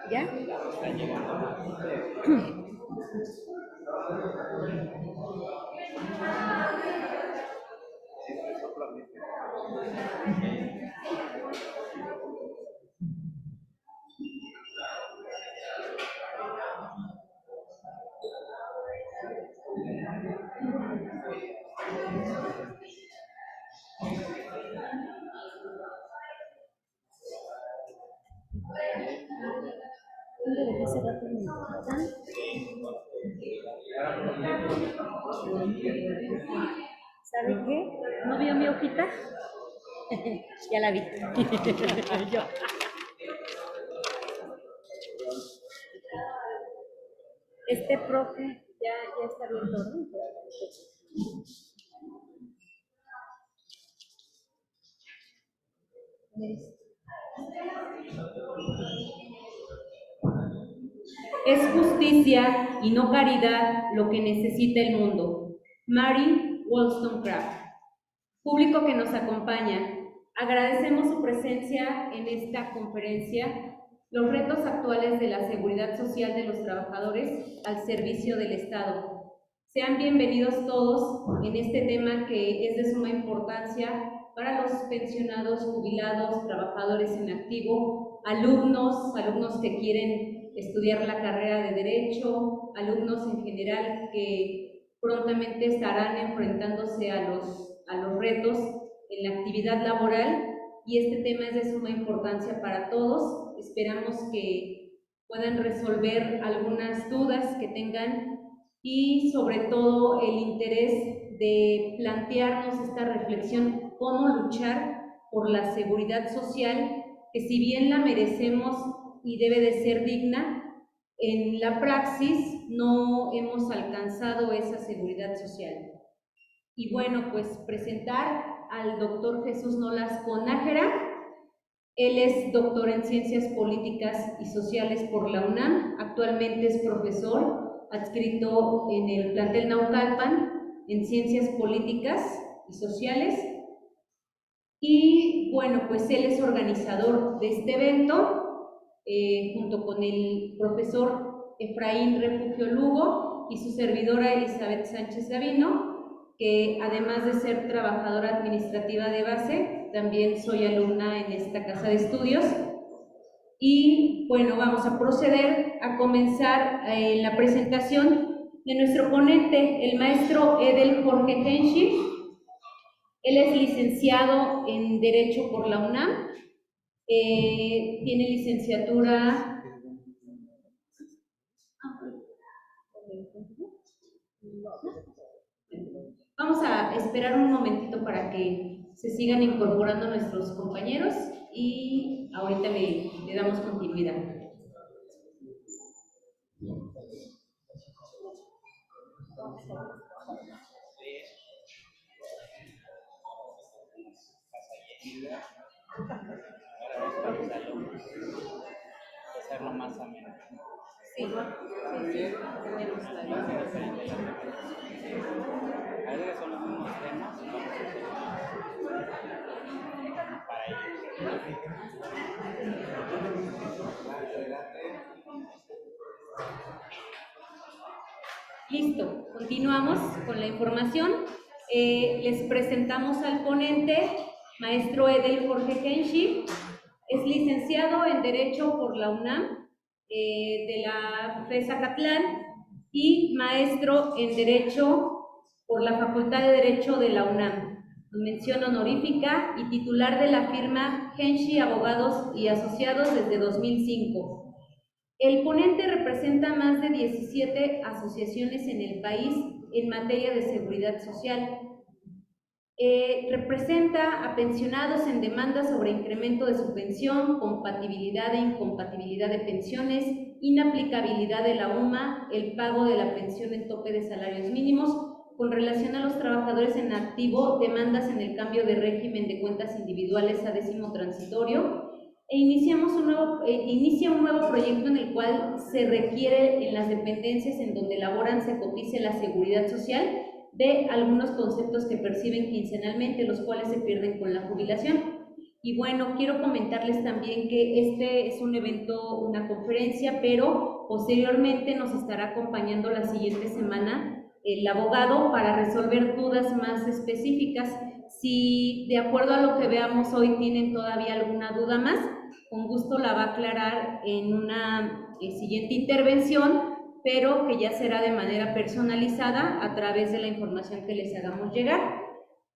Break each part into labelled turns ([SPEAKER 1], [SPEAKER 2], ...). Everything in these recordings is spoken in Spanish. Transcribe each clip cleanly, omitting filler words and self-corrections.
[SPEAKER 1] ¿Ya? ¿Dónde dejé ese rato mi hojita? ¿Sabe qué? ¿No vio mi hojita? Ya la vi. Yo. Este profe ya está bien todo, ¿no? Es justicia y no caridad lo que necesita el mundo. Mary Wollstonecraft. Público que nos acompaña, agradecemos su presencia en esta conferencia, los retos actuales de la seguridad social de los trabajadores al servicio del Estado. Sean bienvenidos todos en este tema que es de suma importancia para los pensionados, jubilados, trabajadores en activo, alumnos que quieren estudiar la carrera de Derecho, alumnos en general que prontamente estarán enfrentándose a los retos en la actividad laboral, y este tema es de suma importancia para todos. Esperamos que puedan resolver algunas dudas que tengan y sobre todo el interés de plantearnos esta reflexión, cómo luchar por la seguridad social, que si bien la merecemos y debe de ser digna, en la praxis no hemos alcanzado esa seguridad social. Y bueno, pues presentar al doctor Jesús Nolasco Nájera. Él es doctor en Ciencias Políticas y Sociales por la UNAM, actualmente es profesor adscrito en el plantel Naucalpan en Ciencias Políticas y Sociales. Y bueno, pues él es organizador de este evento, junto con el profesor Efraín Refugio Lugo y su servidora Elizabeth Sánchez Gavino, que además de ser trabajadora administrativa de base, también soy alumna en esta casa de estudios. Y bueno, vamos a proceder a comenzar la presentación de nuestro ponente, el maestro Edel Jorge Henship. Él es licenciado en Derecho por la UNAM, tiene licenciatura. Vamos a esperar un momentito para que se sigan incorporando nuestros compañeros y ahorita le damos continuidad.
[SPEAKER 2] Hacerlo más ameno.
[SPEAKER 1] Sí, me gustaría.
[SPEAKER 2] A veces son los mismos temas, para
[SPEAKER 1] Listo, continuamos con la información. Les presentamos al ponente, maestro Edel Jorge Henship. Es licenciado en Derecho por la UNAM, de la FES Zacatlán, y maestro en Derecho por la Facultad de Derecho de la UNAM, mención honorífica y titular de la firma Henship Abogados y Asociados desde 2005. El ponente representa más de 17 asociaciones en el país en materia de seguridad social. Representa a pensionados en demanda sobre incremento de su pensión, compatibilidad e incompatibilidad de pensiones, inaplicabilidad de la UMA, el pago de la pensión en tope de salarios mínimos. Con relación a los trabajadores en activo, demandas en el cambio de régimen de cuentas individuales a décimo transitorio, e inicia un nuevo proyecto en el cual se requiere en las dependencias en donde laboran se cotice la seguridad social de algunos conceptos que perciben quincenalmente, los cuales se pierden con la jubilación. Y bueno, quiero comentarles también que este es un evento, una conferencia, pero posteriormente nos estará acompañando la siguiente semana el abogado para resolver dudas más específicas. Si de acuerdo a lo que veamos hoy tienen todavía alguna duda más, con gusto la va a aclarar en una siguiente intervención, pero que ya será de manera personalizada a través de la información que les hagamos llegar.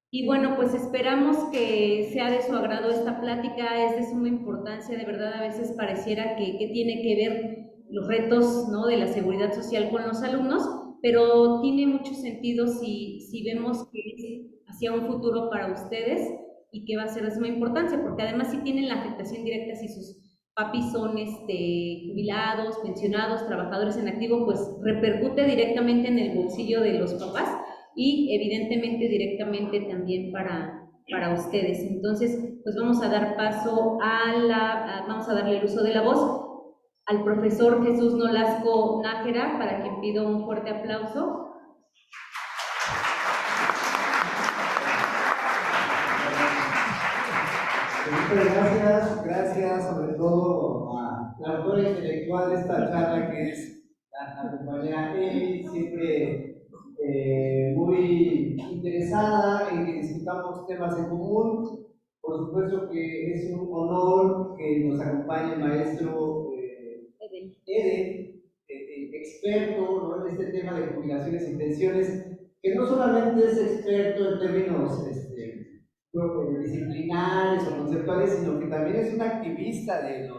[SPEAKER 1] Y bueno, pues esperamos que sea de su agrado esta plática, es de suma importancia, de verdad a veces pareciera que tiene que ver los retos, ¿no?, de la seguridad social con los alumnos, pero tiene mucho sentido si vemos que es hacia un futuro para ustedes y que va a ser de suma importancia, porque además sí tienen la afectación directa si sus papis son jubilados, pensionados, trabajadores en activo, pues repercute directamente en el bolsillo de los papás y evidentemente directamente también para ustedes. Entonces, pues vamos a dar paso vamos a darle el uso de la voz al profesor Jesús Nolasco Nájera, para quien pido un fuerte aplauso.
[SPEAKER 3] Muchas gracias sobre todo a la autora intelectual de esta charla, que es la compañera Eli, siempre muy interesada en que discutamos temas en común. Por supuesto que es un honor que nos acompañe el maestro Eden, experto, ¿no?, en este tema de jubilaciones y pensiones, que no solamente es experto en términos disciplinares o conceptuales, sino que también es un activista de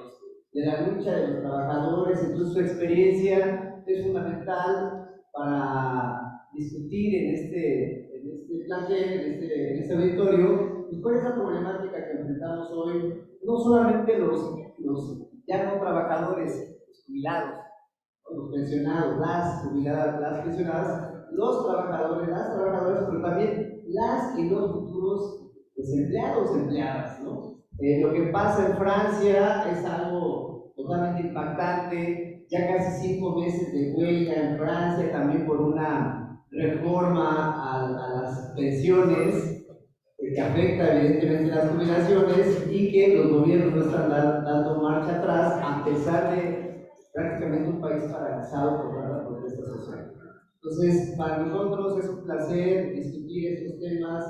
[SPEAKER 3] la lucha de los trabajadores. Entonces su experiencia es fundamental para discutir en este plantel, en este auditorio, pues cuál es la problemática que enfrentamos hoy, no solamente los ya no trabajadores, los jubilados, los pensionados, las jubiladas, las pensionadas, los trabajadores, las trabajadoras, pero también las y los futuros desempleados, empleadas, ¿no? Lo que pasa en Francia es algo totalmente impactante, ya casi 5 meses de huelga en Francia, también por una reforma a las pensiones que afecta evidentemente las jubilaciones, y que los gobiernos no están dando marcha atrás, a pesar de prácticamente un país paralizado por la protesta social. Entonces, para nosotros es un placer discutir estos temas,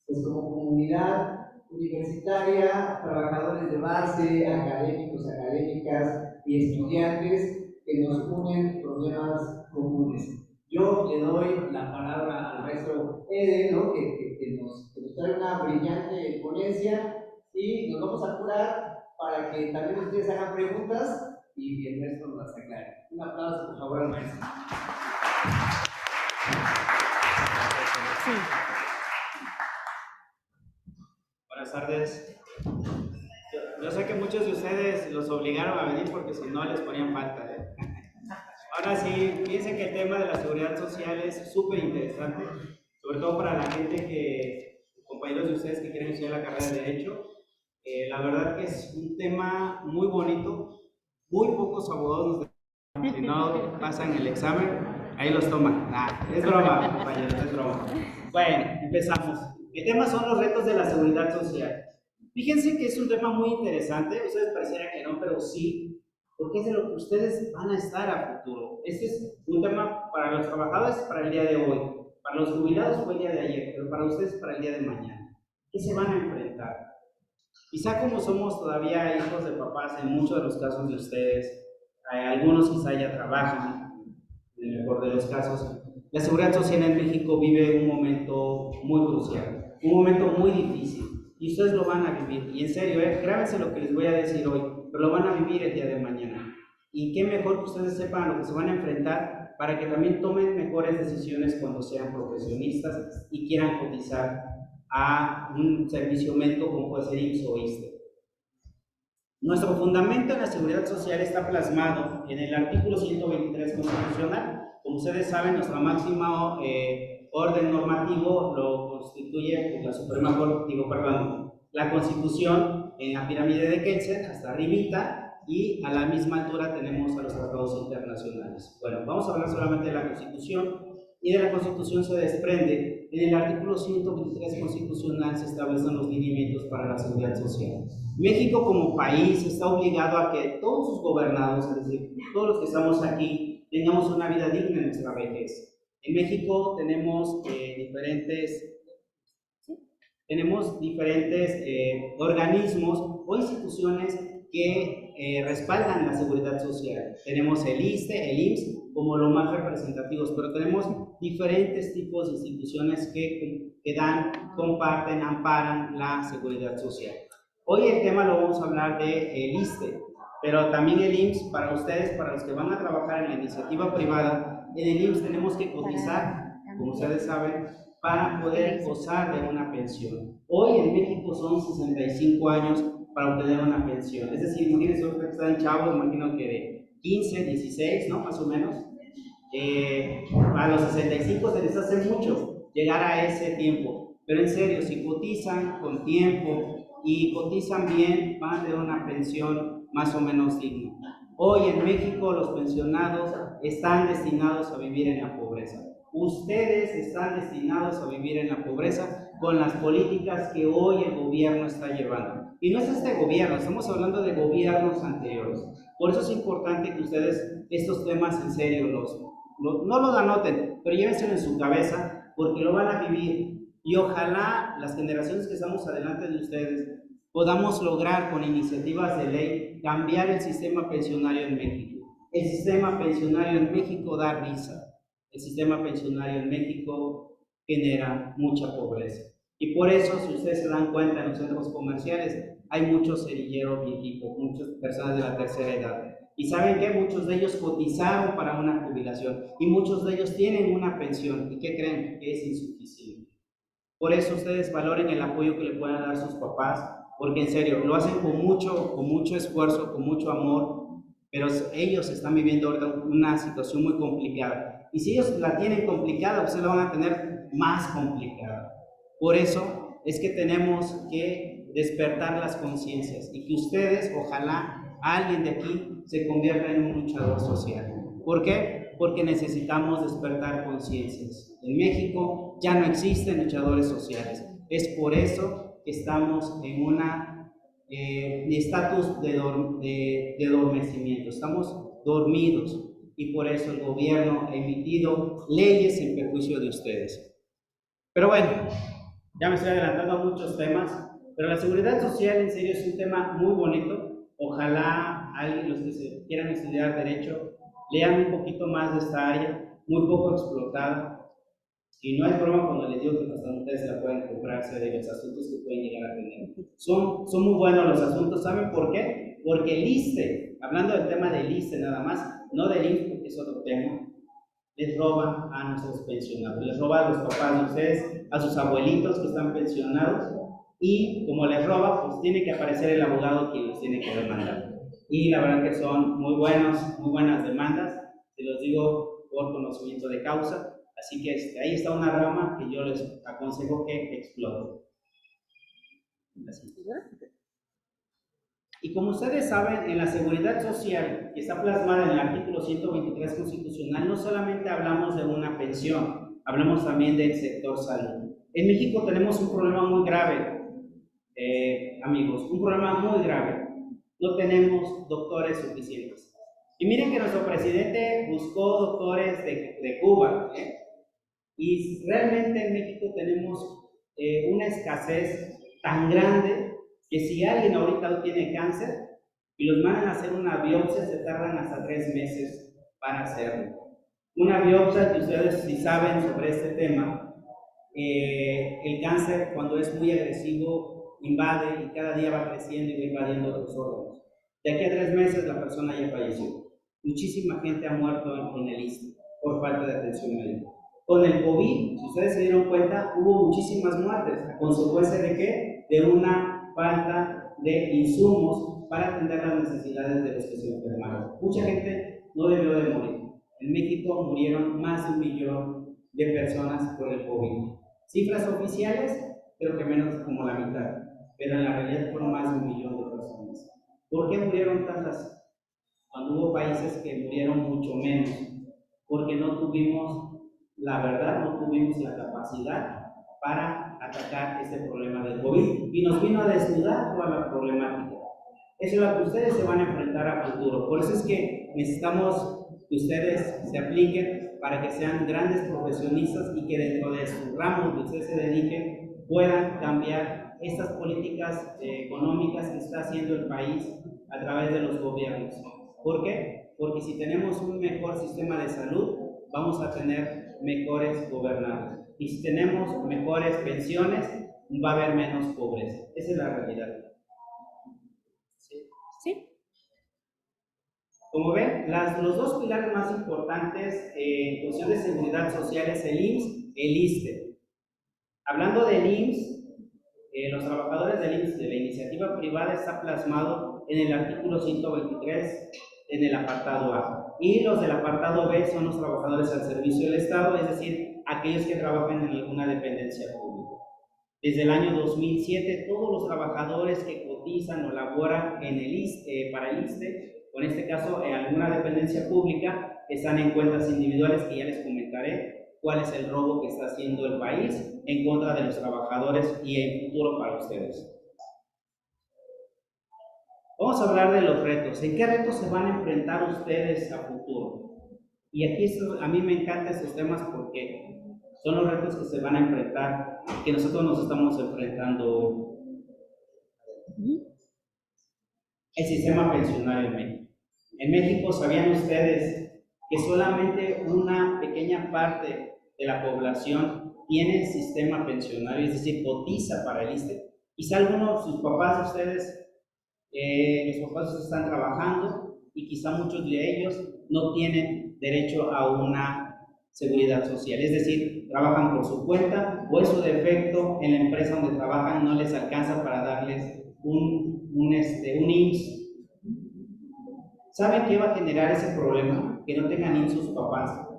[SPEAKER 3] pues como comunidad universitaria, trabajadores de base, académicos, académicas y estudiantes que nos unen problemas comunes. Yo le doy la palabra al maestro Eden, ¿no?, que nos trae una brillante ponencia, y nos vamos a apurar para que también ustedes hagan preguntas y el maestro nos las aclare. Un aplauso, por favor, al maestro.
[SPEAKER 2] Sí. Buenas tardes. Yo sé que muchos de ustedes los obligaron a venir porque si no les ponían falta, ¿eh? Ahora sí, fíjense que el tema de la seguridad social es súper interesante, sobre todo para la gente compañeros de ustedes que quieren estudiar la carrera de Derecho. La verdad que es un tema muy bonito, muy pocos abogados si no pasan el examen, ahí los toman. Es broma, compañeros, es broma. Bueno, empezamos. El tema son los retos de la seguridad social. Fíjense que es un tema muy interesante, ustedes pareciera que no, pero sí, porque es de lo que ustedes van a estar a futuro. Este es un tema para los trabajadores para el día de hoy, para los jubilados fue el día de ayer, pero para ustedes para el día de mañana. ¿Qué se van a enfrentar? Quizá como somos todavía hijos de papás, en muchos de los casos de ustedes, algunos quizá ya trabajan, en el mejor de los casos, la seguridad social en México vive un momento muy crucial, un momento muy difícil, y ustedes lo van a vivir, y en serio, grábense lo que les voy a decir hoy, pero lo van a vivir el día de mañana. Y qué mejor que ustedes sepan a lo que se van a enfrentar para que también tomen mejores decisiones cuando sean profesionistas y quieran cotizar a un servicio médico como puede ser IMSS o ISSSTE. Nuestro fundamento en la seguridad social está plasmado en el artículo 123 constitucional. Como ustedes saben, nuestro máximo orden normativo lo constituye la Suprema Corte, la Constitución en la pirámide de Kelsen, hasta arribita, y a la misma altura tenemos a los tratados internacionales. Bueno, vamos a hablar solamente de la Constitución, y de la Constitución se desprende, en el artículo 123 constitucional se establecen los lineamientos para la seguridad social. México como país está obligado a que todos sus gobernados, es decir, todos los que estamos aquí, tengamos una vida digna en nuestra vejez. En México tenemos diferentes organismos o instituciones que respaldan la seguridad social. Tenemos el ISSSTE, el IMSS, como los más representativos, pero tenemos diferentes tipos de instituciones que dan, comparten, amparan la seguridad social. Hoy el tema lo vamos a hablar de el ISSSTE, pero también el IMSS. Para ustedes, para los que van a trabajar en la iniciativa privada, en el IMSS tenemos que cotizar, como ustedes saben, para poder gozar de una pensión. Hoy en México son 65 años para obtener una pensión. Es decir, imagínense que están chavos, imagino que de 15, 16, ¿no? Más o menos. A los 65 se les hace mucho llegar a ese tiempo. Pero en serio, si cotizan con tiempo y cotizan bien, van a tener una pensión más o menos digna. Hoy en México los pensionados están destinados a vivir en la pobreza. Ustedes están destinados a vivir en la pobreza con las políticas que hoy el gobierno está llevando. Y no es este gobierno, estamos hablando de gobiernos anteriores. Por eso es importante que ustedes estos temas en serio no los anoten, pero llévenselo en su cabeza porque lo van a vivir. Y ojalá las generaciones que estamos adelante de ustedes podamos lograr con iniciativas de ley cambiar el sistema pensionario en México. El sistema pensionario en México da risa. El sistema pensionario en México genera mucha pobreza. Y por eso, si ustedes se dan cuenta, en los centros comerciales hay muchos cerilleros viejitos, muchas personas de la tercera edad. Y saben que muchos de ellos cotizaron para una jubilación y muchos de ellos tienen una pensión. ¿Y qué creen? Que es insuficiente. Por eso ustedes valoren el apoyo que le puedan dar sus papás, porque en serio, lo hacen con mucho esfuerzo, con mucho amor, pero ellos están viviendo ahorita una situación muy complicada. Y si ellos la tienen complicada, ustedes la van a tener más complicada. Por eso es que tenemos que despertar las conciencias y que ustedes, ojalá, alguien de aquí se convierta en un luchador social. ¿Por qué? Porque necesitamos despertar conciencias. En México ya no existen luchadores sociales. Es por eso que estamos en un estatus de adormecimiento. Estamos dormidos y por eso el gobierno ha emitido leyes en perjuicio de ustedes. Pero bueno, ya me estoy adelantando a muchos temas, pero la seguridad social en serio es un tema muy bonito. Ojalá alguien, los que se quieran estudiar Derecho, lean un poquito más de esta área, muy poco explotada. Y no es broma cuando les digo que hasta ustedes la pueden comprarse de los asuntos que pueden llegar a tener. Son muy buenos los asuntos, ¿saben por qué? Porque el ISSSTE, hablando del tema del ISSSTE nada más, no del IMSS, porque es otro tema, les roba a nuestros pensionados, les roba a los papás de ustedes, a sus abuelitos que están pensionados, y como les roba, pues tiene que aparecer el abogado quien los tiene que demandar. Y la verdad que son muy buenas demandas, se los digo por conocimiento de causa, así que ahí está una rama que yo les aconsejo que exploten. Así. Y como ustedes saben, en la seguridad social, que está plasmada en el artículo 123 constitucional, no solamente hablamos de una pensión, hablamos también del sector salud. En México tenemos un problema muy grave, amigos, un problema muy grave. No tenemos doctores suficientes. Y miren que nuestro presidente buscó doctores de Cuba, y realmente en México tenemos una escasez tan grande que si alguien ahorita tiene cáncer y los mandan a hacer una biopsia, se tardan hasta 3 meses para hacerlo. Una biopsia que ustedes si saben sobre este tema, el cáncer cuando es muy agresivo invade y cada día va creciendo y va invadiendo otros órganos. De aquí a 3 meses la persona ya falleció. Muchísima gente ha muerto en el ISSSTE por falta de atención médica. Con el COVID, si ustedes se dieron cuenta, hubo muchísimas muertes. ¿A consecuencia de qué? De una falta de insumos para atender las necesidades de los que se enfermaron. Mucha gente no debió de morir. En México murieron más de 1 millón de personas por el COVID. Cifras oficiales, creo que menos como la mitad, pero en la realidad fueron más de 1 millón de personas. ¿Por qué murieron tantas? Cuando hubo países que murieron mucho menos, porque no tuvimos la verdad, no tuvimos la capacidad para atacar este problema del COVID y nos vino a desnudar toda la problemática. Eso es lo que ustedes se van a enfrentar a futuro. Por eso es que necesitamos que ustedes se apliquen para que sean grandes profesionistas y que dentro de su ramo que ustedes se dediquen puedan cambiar estas políticas económicas que está haciendo el país a través de los gobiernos. ¿Por qué? Porque si tenemos un mejor sistema de salud, vamos a tener mejores gobernantes. Y si tenemos mejores pensiones, va a haber menos pobreza. Esa es la realidad.
[SPEAKER 1] Sí.
[SPEAKER 2] Como ven, los dos pilares más importantes en cuestión de seguridad social es el IMSS, el ISSSTE. Hablando del IMSS, los trabajadores del IMSS de la iniciativa privada está plasmado en el artículo 123 en el apartado A. Y los del apartado B son los trabajadores al servicio del Estado, es decir, aquellos que trabajan en alguna dependencia pública. Desde el año 2007, todos los trabajadores que cotizan o laboran en el para el ISSSTE, o en este caso en alguna dependencia pública, están en cuentas individuales que ya les comentaré cuál es el robo que está haciendo el país en contra de los trabajadores y en futuro para ustedes. Vamos a hablar de los retos. ¿En qué retos se van a enfrentar ustedes a futuro? Y aquí a mí me encantan estos temas porque son los retos que se van a enfrentar, que nosotros nos estamos enfrentando hoy. El sistema pensionario en México. En México, ¿sabían ustedes que solamente una pequeña parte de la población tiene sistema pensionario, es decir, cotiza para el ISSSTE? Quizá algunos de sus papás de ustedes, los papás están trabajando y quizá muchos de ellos no tienen derecho a una seguridad social, es decir, trabajan por su cuenta o en su defecto en la empresa donde trabajan no les alcanza para darles un IMSS. ¿Saben qué va a generar ese problema? Que no tengan IMSS sus papás,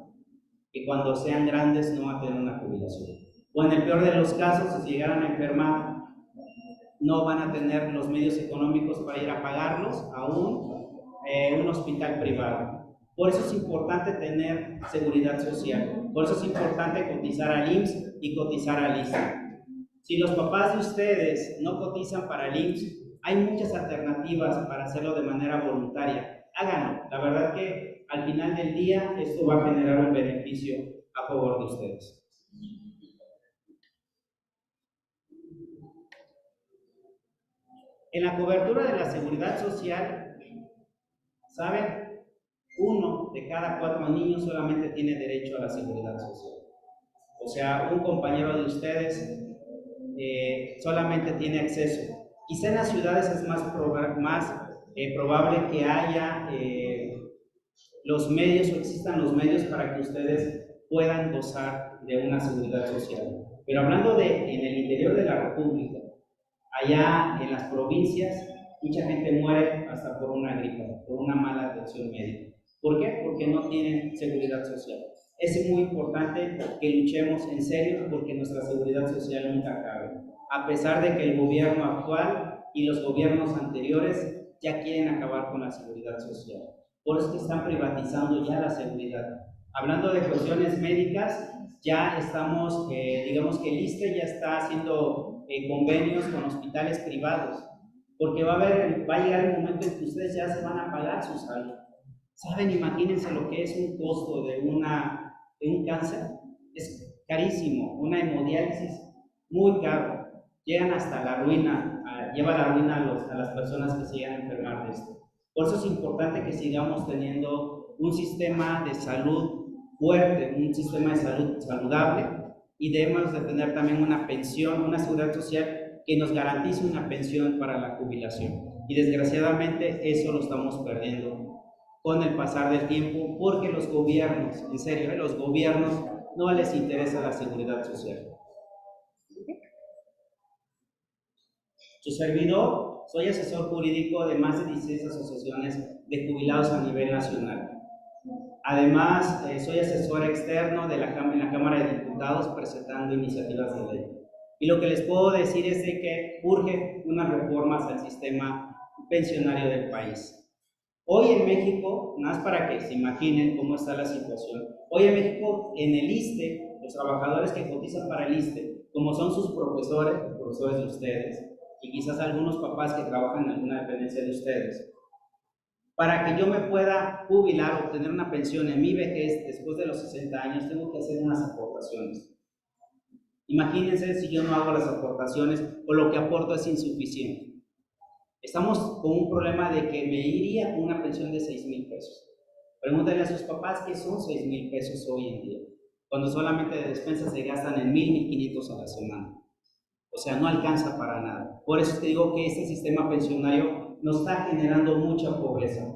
[SPEAKER 2] que cuando sean grandes no van a tener una jubilación. O en el peor de los casos, si llegaran a enfermar, no van a tener los medios económicos para ir a pagarlos a un hospital privado. Por eso es importante tener seguridad social, por eso es importante cotizar al IMSS y cotizar al ISSSTE. Si los papás de ustedes no cotizan para el IMSS, hay muchas alternativas para hacerlo de manera voluntaria. Háganlo, la verdad que al final del día esto va a generar un beneficio a favor de ustedes. En la cobertura de la seguridad social, ¿saben? 1 de cada 4 niños solamente tiene derecho a la seguridad social. O sea, un compañero de ustedes solamente tiene acceso. Quizá en las ciudades es más probable que haya los medios o existan los medios para que ustedes puedan gozar de una seguridad social. Pero hablando en el interior de la República, allá en las provincias, mucha gente muere hasta por una gripa, por una mala atención médica. ¿Por qué? Porque no tienen seguridad social. Es muy importante que luchemos en serio porque nuestra seguridad social nunca acabe. A pesar de que el gobierno actual y los gobiernos anteriores ya quieren acabar con la seguridad social. Por eso están privatizando ya la seguridad. Hablando de cuestiones médicas, ya estamos, digamos que el ISSSTE ya está haciendo convenios con hospitales privados, porque va a llegar el momento en que ustedes ya se van a pagar su salud. ¿Saben? Imagínense lo que es un costo de un cáncer. Es carísimo, una hemodiálisis, muy caro. Llegan hasta la ruina, lleva la ruina a las personas que se llegan a enfermar de esto. Por eso es importante que sigamos teniendo un sistema de salud fuerte, un sistema de salud saludable, y debemos de tener también una pensión, una seguridad social que nos garantice una pensión para la jubilación. Y desgraciadamente eso lo estamos perdiendo con el pasar del tiempo, porque los gobiernos, en serio, los gobiernos no les interesa la seguridad social. Su servidor, soy asesor jurídico de más de 16 asociaciones de jubilados a nivel nacional. Además, soy asesor externo de en la Cámara de Diputados presentando iniciativas de ley. Y lo que les puedo decir es de que urge unas reformas al sistema pensionario del país. Hoy en México, más para que se imaginen cómo está la situación, hoy en México, en el ISSSTE, los trabajadores que cotizan para el ISSSTE, como son sus profesores, los profesores de ustedes, y quizás algunos papás que trabajan en alguna dependencia de ustedes, para que yo me pueda jubilar o obtener una pensión en mi vejez después de los 60 años, tengo que hacer unas aportaciones. Imagínense si yo no hago las aportaciones o lo que aporto es insuficiente. Estamos con un problema de que me iría con una pensión de 6,000 pesos. Pregúntenle a sus papás qué son 6,000 pesos hoy en día, cuando solamente de despensas se gastan en 1,500 a la semana. O sea, no alcanza para nada. Por eso te digo que este sistema pensionario nos está generando mucha pobreza.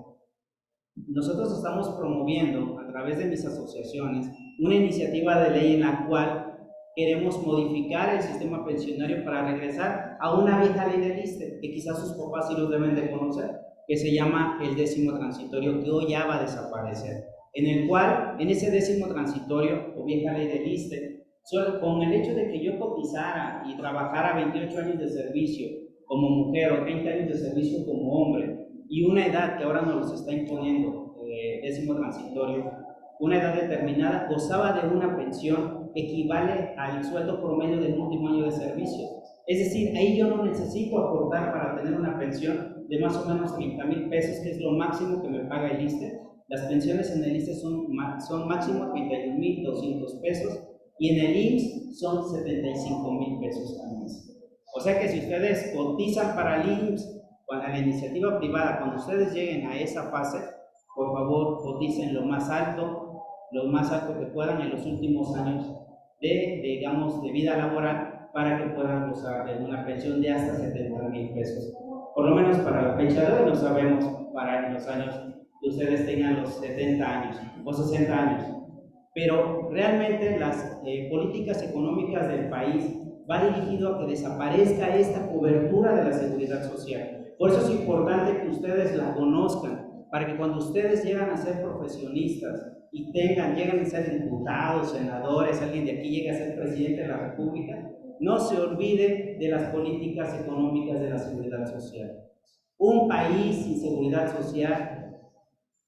[SPEAKER 2] Nosotros estamos promoviendo, a través de mis asociaciones, una iniciativa de ley en la cual queremos modificar el sistema pensionario para regresar a una vieja ley del ISSSTE, que quizás sus papás sí lo deben de conocer, que se llama el 10º transitorio, que hoy ya va a desaparecer. En el cual, en ese 10º transitorio, o vieja ley del ISSSTE, solo con el hecho de que yo cotizara y trabajara 28 años de servicio como mujer o 30 años de servicio como hombre, y una edad que ahora nos los está imponiendo, 10º transitorio, una edad determinada, gozaba de una pensión que equivale al sueldo promedio del último año de servicio. Es decir, ahí yo no necesito aportar para tener una pensión de más o menos 30,000 pesos, que es lo máximo que me paga el ISSSTE. Las pensiones en el ISSSTE son máximo 31,200 pesos y en el IMSS son 75,000 pesos al mes. O sea que si ustedes cotizan para el IMSS, para la iniciativa privada, cuando ustedes lleguen a esa fase, por favor, coticen lo más alto que puedan en los últimos años de vida laboral, para que puedan gozar de una pensión de hasta 70,000 pesos. Por lo menos para la fecha de hoy, no sabemos para los años que ustedes tengan los 70 años o 60 años. Pero realmente las políticas económicas del país va dirigido a que desaparezca esta cobertura de la seguridad social. Por eso es importante que ustedes la conozcan, para que cuando ustedes llegan a ser profesionistas y llegan a ser diputados, senadores, alguien de aquí llega a ser presidente de la República, no se olvide de las políticas económicas de la seguridad social. Un país sin seguridad social,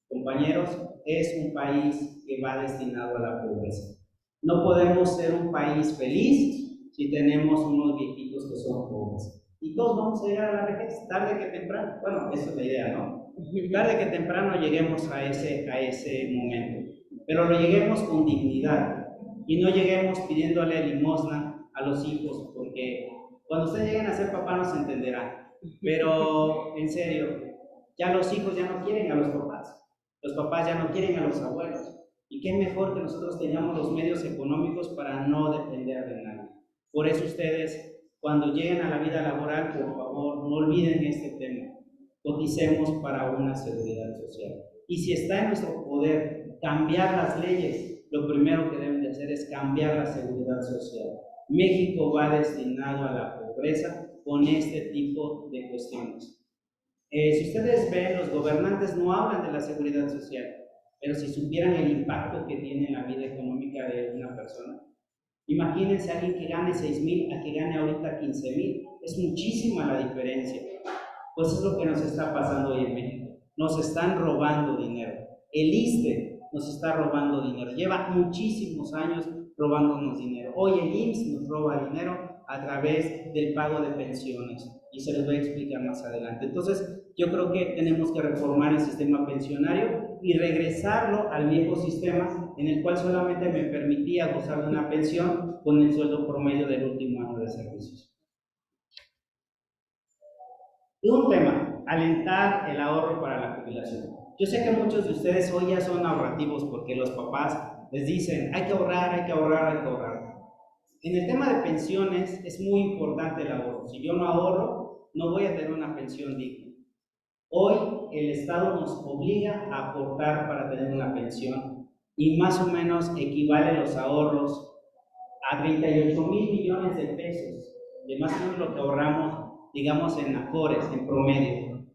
[SPEAKER 2] compañeros, es un país que va destinado a la pobreza. No podemos ser un país feliz si tenemos unos viejitos que son pobres. Y todos vamos a llegar a la vejez, tarde que temprano. Bueno, esa es la idea, ¿no? Tarde que temprano lleguemos a ese momento. Pero lo lleguemos con dignidad y no lleguemos pidiéndole limosna a los hijos, porque cuando ustedes lleguen a ser papá no se entenderán. Pero, en serio, ya los hijos ya no quieren a los papás ya no quieren a los abuelos. Y qué mejor que nosotros tengamos los medios económicos para no depender de nadie. Por eso ustedes, cuando lleguen a la vida laboral, por favor, no olviden este tema. Coticemos para una seguridad social. Y si está en nuestro poder cambiar las leyes, lo primero que deben de hacer es cambiar la seguridad social. México va destinado a la pobreza con este tipo de cuestiones. Si ustedes ven, los gobernantes no hablan de la seguridad social, pero si supieran el impacto que tiene en la vida económica de una persona, imagínense a alguien que gane 6,000 a que gane ahorita 15,000, es muchísima la diferencia. Pues es lo que nos está pasando hoy en México. Nos están robando dinero. El ISSSTE nos está robando dinero. Lleva muchísimos años robándonos dinero. Hoy el IMSS nos roba dinero a través del pago de pensiones. Y se les voy a explicar más adelante. Entonces, yo creo que tenemos que reformar el sistema pensionario y regresarlo al viejo sistema en el cual solamente me permitía gozar de una pensión con el sueldo promedio del último año de servicios. Y un tema, alentar el ahorro para la jubilación. Yo sé que muchos de ustedes hoy ya son ahorrativos porque los papás les dicen hay que ahorrar, hay que ahorrar, hay que ahorrar. En el tema de pensiones es muy importante el ahorro. Si yo no ahorro, no voy a tener una pensión digna. Hoy el Estado nos obliga a aportar para tener una pensión y más o menos equivale los ahorros a 38,000 millones de pesos, de más o menos lo que ahorramos, digamos, en Afores, en promedio.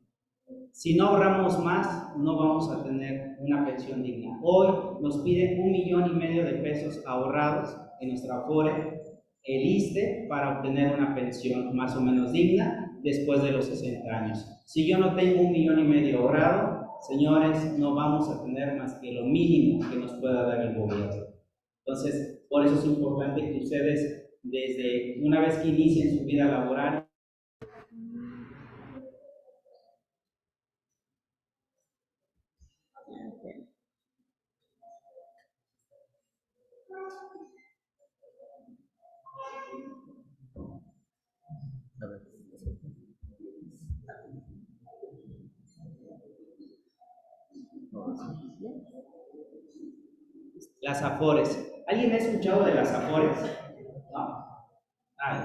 [SPEAKER 2] Si no ahorramos más, no vamos a tener una pensión digna. Hoy nos piden 1,5 millones de pesos ahorrados en nuestra Afore, el ISSSTE, para obtener una pensión más o menos digna después de los 60 años. Si yo no tengo 1,5 millones ahorrado, señores, no vamos a tener más que lo mínimo que nos pueda dar el gobierno. Entonces, por eso es importante que ustedes, desde una vez que inicien su vida laboral, las Afores. ¿Alguien ha escuchado de las Afores? ¿No?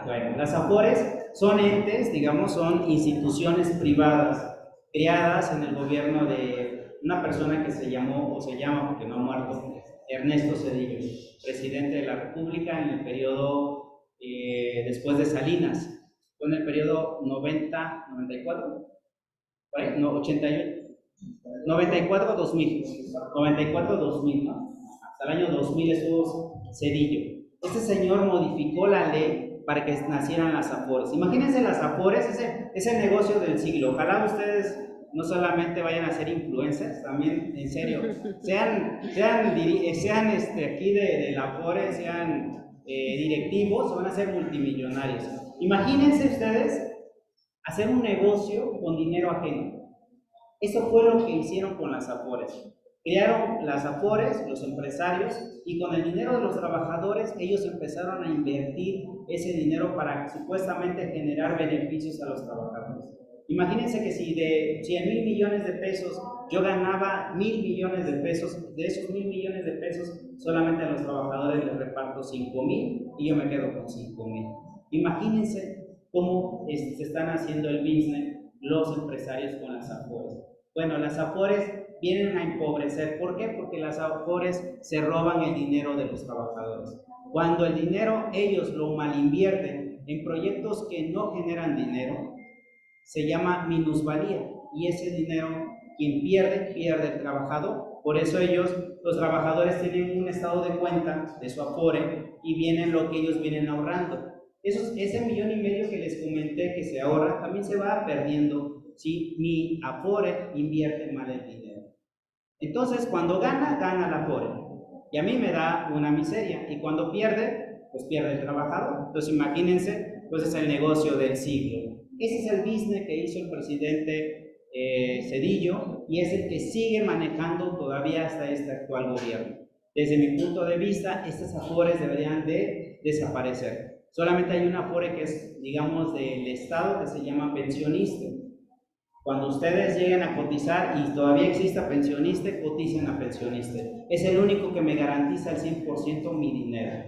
[SPEAKER 2] Bueno, las Afores son entes, digamos, son instituciones privadas creadas en el gobierno de una persona que se llamó, o se llama porque no ha muerto, Ernesto Zedillo, presidente de la República en el periodo después de Salinas. Fue en el periodo 90, 94, no, 88, 94-2000, 94-2000, ¿no? Hasta el año 2000 estuvo Zedillo. Este señor modificó la ley para que nacieran las Afores. Imagínense las Afores, es el negocio del siglo. Ojalá ustedes no solamente vayan a ser influencers, también, en serio, sean aquí de la Afore, sean directivos, van a ser multimillonarios. Imagínense ustedes hacer un negocio con dinero ajeno. Eso fue lo que hicieron con las Afores. Crearon las Afores, los empresarios, y con el dinero de los trabajadores ellos empezaron a invertir ese dinero para supuestamente generar beneficios a los trabajadores. Imagínense que si de 100,000 millones de pesos yo ganaba 1,000 millones de pesos, de esos 1,000 millones de pesos solamente a los trabajadores les reparto 5,000 y yo me quedo con 5,000. Imagínense cómo se están haciendo el business los empresarios con las Afores. Bueno, las Afores vienen a empobrecer. ¿Por qué? Porque las Afores se roban el dinero de los trabajadores. Cuando el dinero ellos lo malinvierten en proyectos que no generan dinero, se llama minusvalía, y ese dinero quien pierde el trabajador. Por eso los trabajadores tienen un estado de cuenta de su Afore y vienen lo que ellos vienen ahorrando. Ese 1,5 millones que les comenté que se ahorra también se va perdiendo si mi Afore invierte mal el dinero. Entonces, cuando gana la Afore, y a mí me da una miseria, y cuando pierde, pues pierde el trabajador. Entonces, imagínense, pues es el negocio del siglo. Ese es el business que hizo el presidente Zedillo, y es el que sigue manejando todavía hasta este actual gobierno. Desde mi punto de vista, estas Afores deberían de desaparecer. Solamente hay una Afore que es, digamos, del Estado, que se llama pensionista. Cuando ustedes lleguen a cotizar y todavía exista pensionista, coticen a pensionista. Es el único que me garantiza al 100% mi dinero.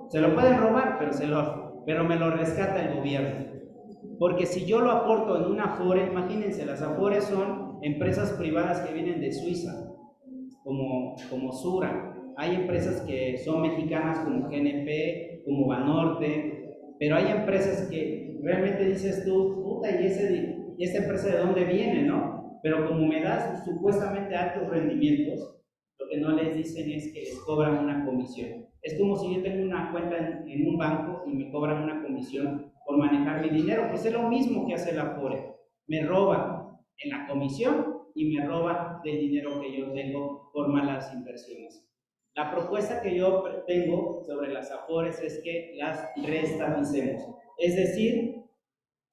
[SPEAKER 2] Se lo pueden robar, pero me lo rescata el gobierno. Porque si yo lo aporto en una Afore, imagínense, las Afores son empresas privadas que vienen de Suiza, como Sura. Hay empresas que son mexicanas como GNP, como Banorte, pero hay empresas que realmente dices tú, puta, ¿y esta empresa de dónde viene, no? Pero como me das supuestamente altos rendimientos, lo que no les dicen es que les cobran una comisión. Es como si yo tengo una cuenta en un banco y me cobran una comisión por manejar mi dinero. Pues es lo mismo que hace la Afore. Me roban en la comisión y me roban del dinero que yo tengo por malas inversiones. La propuesta que yo tengo sobre las Afores es que las restablecemos. Es decir,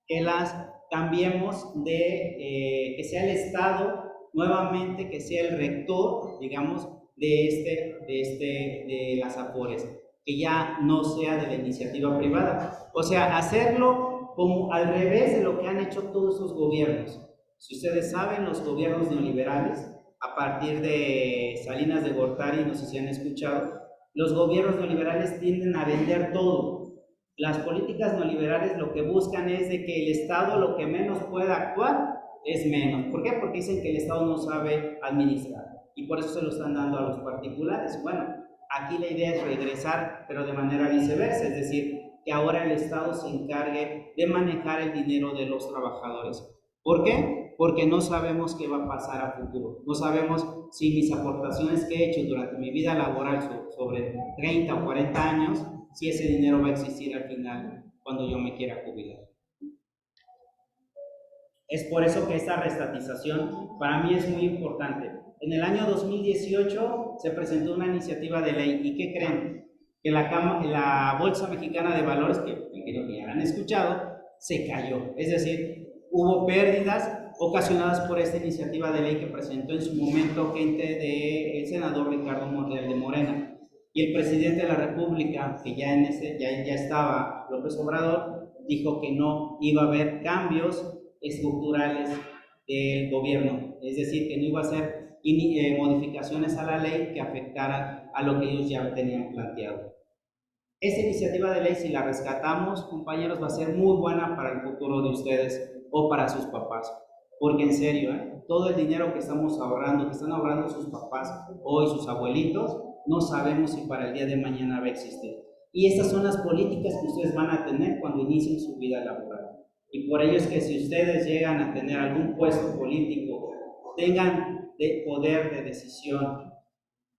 [SPEAKER 2] que las cambiemos que sea el Estado nuevamente, que sea el rector, digamos, de las Afores, que ya no sea de la iniciativa privada. O sea, hacerlo como al revés de lo que han hecho todos esos gobiernos. Si ustedes saben, los gobiernos neoliberales, a partir de Salinas de Gortari, no sé si han escuchado, los gobiernos neoliberales tienden a vender todo. Las políticas neoliberales lo que buscan es de que el Estado lo que menos pueda actuar es menos. ¿Por qué? Porque dicen que el Estado no sabe administrar. y por eso se lo están dando a los particulares. Bueno, aquí la idea es regresar, pero de manera viceversa, es decir, que ahora el Estado se encargue de manejar el dinero de los trabajadores. ¿Por qué? Porque no sabemos qué va a pasar a futuro. No sabemos si mis aportaciones que he hecho durante mi vida laboral sobre 30 o 40 años, si ese dinero va a existir al final cuando yo me quiera jubilar. Es por eso que esta reestatización para mí es muy importante. En el año 2018 se presentó una iniciativa de ley, ¿y qué creen? Que la Bolsa Mexicana de Valores, que creo que ya han escuchado, se cayó. Es decir, hubo pérdidas ocasionadas por esta iniciativa de ley que presentó en su momento gente del senador Ricardo Monreal de Morena. Y el presidente de la República, que ya estaba López Obrador, dijo que no iba a haber cambios estructurales del gobierno, es decir, que no iba a hacer modificaciones a la ley que afectaran a lo que ellos ya tenían planteado. Esta iniciativa de ley, si la rescatamos, compañeros, va a ser muy buena para el futuro de ustedes o para sus papás, porque en serio, todo el dinero que estamos ahorrando, que están ahorrando sus papás hoy, sus abuelitos, no sabemos si para el día de mañana va a existir. Y estas son las políticas que ustedes van a tener cuando inicien su vida laboral. Y por ello es que si ustedes llegan a tener algún puesto político, tengan poder de decisión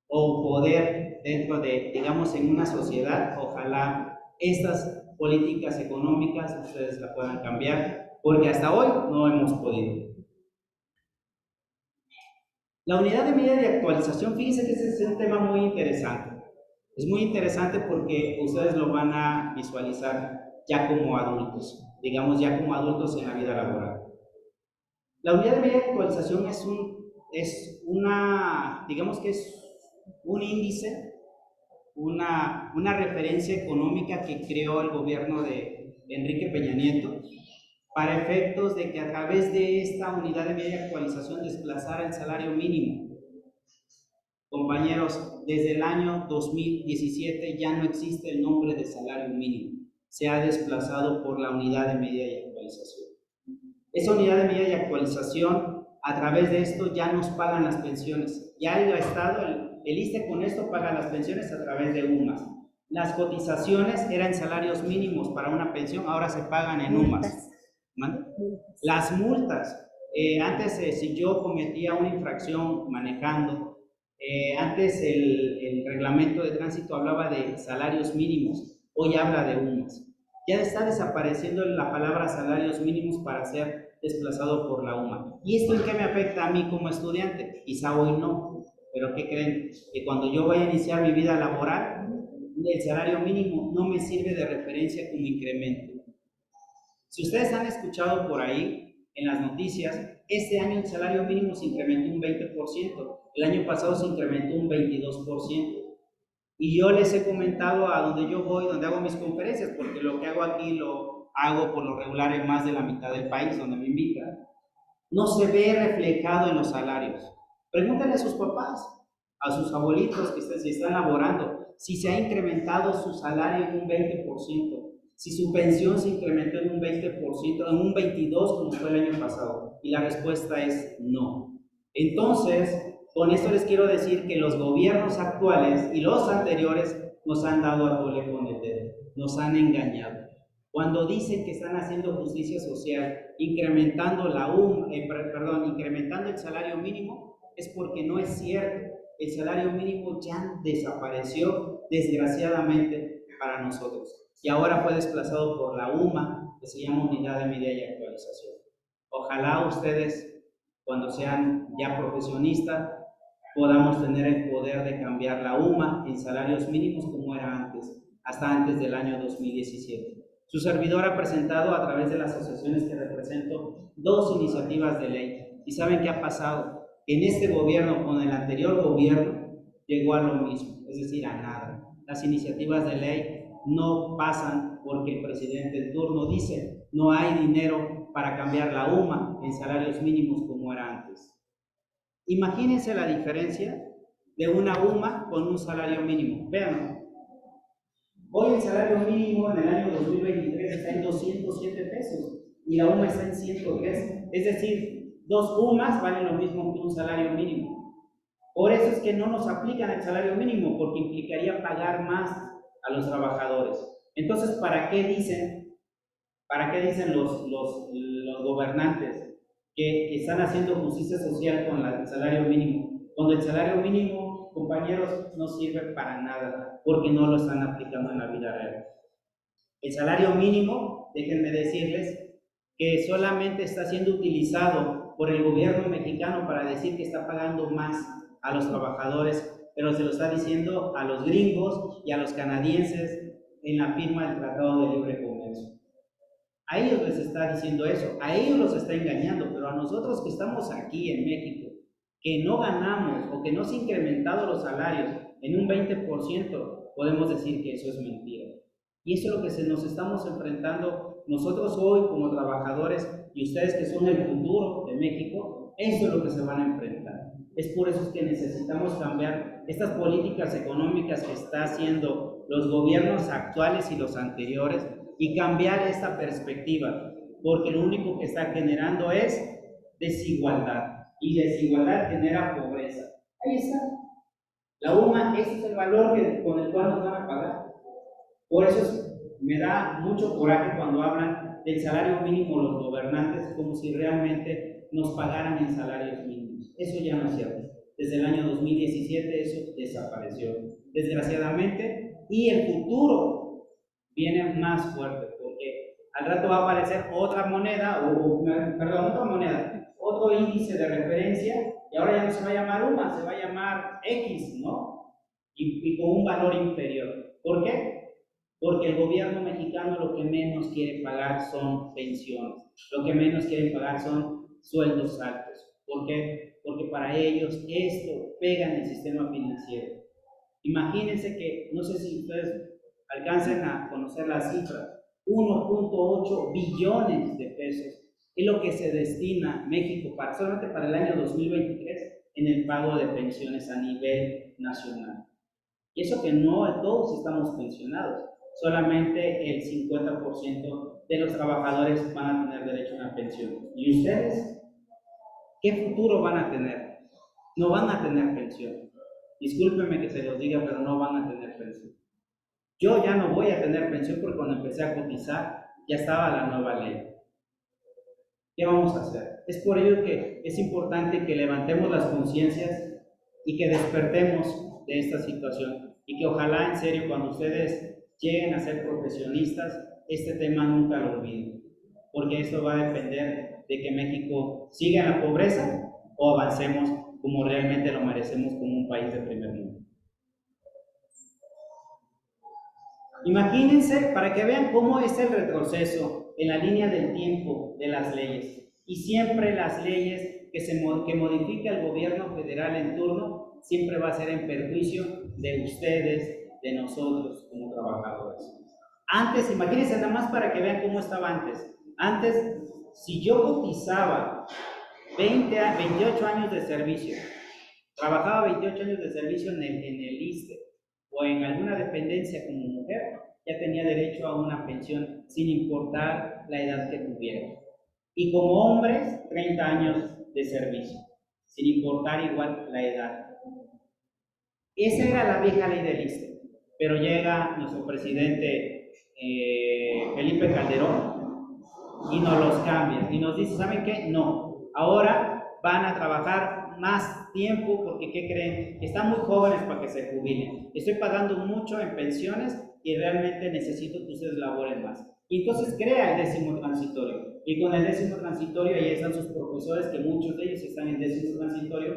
[SPEAKER 2] o poder dentro de, digamos, en una sociedad, ojalá estas políticas económicas ustedes la puedan cambiar, porque hasta hoy no hemos podido. La unidad de medida de actualización, fíjense que ese es un tema muy interesante. Es muy interesante porque ustedes lo van a visualizar ya como adultos, digamos ya como adultos en la vida laboral. La unidad de medida de actualización digamos que es un índice, una referencia económica que creó el gobierno de Enrique Peña Nieto para efectos de que a través de esta unidad de medida de actualización desplazara el salario mínimo. Compañeros, desde el año 2017 ya no existe el nombre de salario mínimo, se ha desplazado por la unidad de medida y actualización. Esa unidad de medida y actualización, a través de esto ya nos pagan las pensiones. Ya el Estado, el ISSSTE con esto paga las pensiones a través de UMAS. Las cotizaciones eran salarios mínimos para una pensión, ahora se pagan en UMAS. Las multas, antes si yo cometía una infracción manejando, antes el reglamento de tránsito hablaba de salarios mínimos, hoy habla de UMAS. Ya está desapareciendo la palabra salarios mínimos para ser desplazado por la UMA. ¿Y esto en qué me afecta a mí como estudiante? Quizá hoy no, pero ¿qué creen? Que cuando yo vaya a iniciar mi vida laboral, el salario mínimo no me sirve de referencia como incremento. Si ustedes han escuchado por ahí en las noticias, este año el salario mínimo se incrementó un 20%, el año pasado se incrementó un 22%. Y yo les he comentado a donde yo voy, donde hago mis conferencias, porque lo que hago aquí lo hago por lo regular en más de la mitad del país donde me invitan, no se ve reflejado en los salarios. Pregúntenle a sus papás, a sus abuelitos que si están laborando, si se ha incrementado su salario en un 20%, si su pensión se incrementó en un 20%, en un 22% como fue el año pasado. Y la respuesta es no. Entonces, con esto les quiero decir que los gobiernos actuales y los anteriores nos han dado a tole con el dedo, nos han engañado. Cuando dicen que están haciendo justicia social, incrementando incrementando el salario mínimo, es porque no es cierto. El salario mínimo ya desapareció, desgraciadamente, para nosotros. Y ahora fue desplazado por la UMA, que se llama Unidad de Medida y Actualización. Ojalá ustedes, cuando sean ya profesionistas, podamos tener el poder de cambiar la UMA en salarios mínimos como era antes, hasta antes del año 2017. Su servidor ha presentado a través de las asociaciones que represento 2 iniciativas de ley. ¿Y saben qué ha pasado? En este gobierno, con el anterior gobierno, llegó a lo mismo, es decir, a nada. Las iniciativas de ley no pasan porque el presidente en turno dice no hay dinero para cambiar la UMA en salarios mínimos como era antes. Imagínense la diferencia de una UMA con un salario mínimo. Vean, hoy el salario mínimo en el año 2023 está en 207 pesos y la UMA está en 103. Es decir, 2 UMAs valen lo mismo que un salario mínimo.
[SPEAKER 4] Por eso es que no nos aplican el salario mínimo, porque implicaría pagar más a los trabajadores. Entonces, ¿para qué dicen los gobernantes que están haciendo justicia social con el salario mínimo? Cuando el salario mínimo, compañeros, no sirve para nada, porque no lo están aplicando en la vida real. El salario mínimo, déjenme decirles, que solamente está siendo utilizado por el gobierno mexicano para decir que está pagando más a los trabajadores, pero se lo está diciendo a los gringos y a los canadienses en la firma del Tratado de Libre Comercio. A ellos les está diciendo eso, a ellos los está engañando, pero a nosotros que estamos aquí en México, que no ganamos o que no se han incrementado los salarios en un 20%, podemos decir que eso es mentira. Y eso es lo que nos estamos enfrentando nosotros hoy como trabajadores y ustedes que son el futuro de México, eso es lo que se van a enfrentar. Es por eso que necesitamos cambiar estas políticas económicas que están haciendo los gobiernos actuales y los anteriores y cambiar esta perspectiva, porque lo único que está generando es desigualdad y desigualdad genera pobreza. Ahí está. La UMA, ese es el valor con el cual nos van a pagar. Por eso me da mucho coraje cuando hablan del salario mínimo los gobernantes como si realmente nos pagaran en salarios mínimos. Eso ya no es cierto. Desde el año 2017 eso desapareció, desgraciadamente, y el futuro viene más fuerte, porque al rato va a aparecer otra moneda, otro índice de referencia, y ahora ya no se va a llamar UMA, se va a llamar X, ¿no? Y con un valor inferior. ¿Por qué? Porque el gobierno mexicano lo que menos quiere pagar son pensiones, lo que menos quieren pagar son sueldos altos. ¿Por qué? Porque para ellos esto pega en el sistema financiero. Imagínense que, no sé si ustedes alcancen a conocer la cifra, 1.8 billones de pesos es lo que se destina México solamente para el año 2023 en el pago de pensiones a nivel nacional. Y eso que no todos estamos pensionados, solamente el 50% de los trabajadores van a tener derecho a una pensión. ¿Y ustedes? ¿Qué futuro van a tener? No van a tener pensión. Discúlpenme que se los diga, pero no van a tener pensión. Yo ya no voy a tener pensión porque cuando empecé a cotizar ya estaba la nueva ley. ¿Qué vamos a hacer? Es por ello que es importante que levantemos las conciencias y que despertemos de esta situación y que ojalá en serio cuando ustedes lleguen a ser profesionistas este tema nunca lo olviden, porque esto va a depender de que México siga en la pobreza o avancemos como realmente lo merecemos como un país de primer mundo. Imagínense, para que vean cómo es el retroceso en la línea del tiempo de las leyes. Y siempre las leyes que modifica el gobierno federal en turno, siempre va a ser en perjuicio de ustedes, de nosotros como trabajadores. Antes, imagínense nada más para que vean cómo estaba antes. Antes, si yo cotizaba 28 años de servicio, trabajaba 28 años de servicio en el ISSSTE, o en alguna dependencia como mujer, ya tenía derecho a una pensión sin importar la edad que tuviera. Y como hombres, 30 años de servicio, sin importar igual la edad. Esa era la vieja ley del ISSSTE, pero llega nuestro presidente Felipe Calderón y nos los cambia y nos dice, ¿saben qué? No, ahora van a trabajar más tiempo porque, ¿qué creen? Están muy jóvenes para que se jubilen. Estoy pagando mucho en pensiones y realmente necesito que ustedes laboren más. Y entonces crea el 10º transitorio. Y con el 10º transitorio, ahí están sus profesores, que muchos de ellos están en 10º transitorio,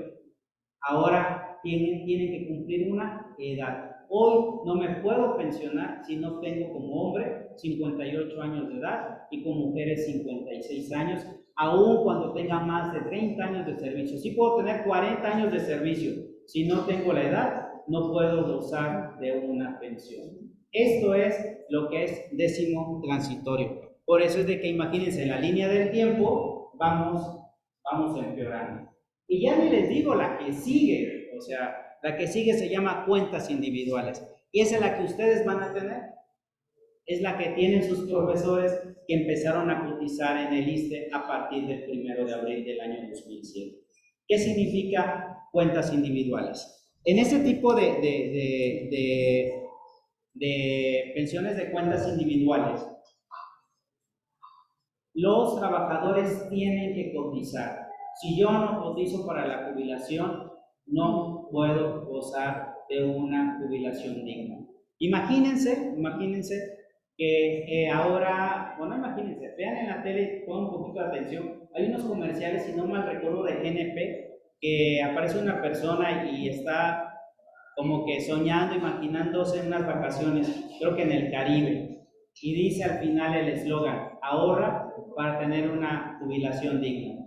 [SPEAKER 4] ahora tienen que cumplir una edad. Hoy no me puedo pensionar si no tengo como hombre 58 años de edad y como mujeres 56 años, aún cuando tenga más de 30 años de servicio. Sí puedo tener 40 años de servicio, si no tengo la edad, no puedo gozar de una pensión. Esto es lo que es 10º transitorio. Por eso es de que imagínense, en la línea del tiempo vamos empeorando. Y ya ni les digo la que sigue, o sea, la que sigue se llama cuentas individuales. Y esa es la que ustedes van a tener. Es la que tienen sus profesores que empezaron a cotizar en el ISSSTE a partir del 1 de abril del año 2007. ¿Qué significa cuentas individuales? En este tipo de pensiones de cuentas individuales, los trabajadores tienen que cotizar. Si yo no cotizo para la jubilación, no puedo gozar de una jubilación digna. Imagínense que ahora, bueno, imagínense, vean en la tele, pongan un poquito de atención, hay unos comerciales, si no mal recuerdo, de GNP, que aparece una persona y está como que soñando, imaginándose unas vacaciones, creo que en el Caribe, y dice al final el eslogan, ahorra para tener una jubilación digna.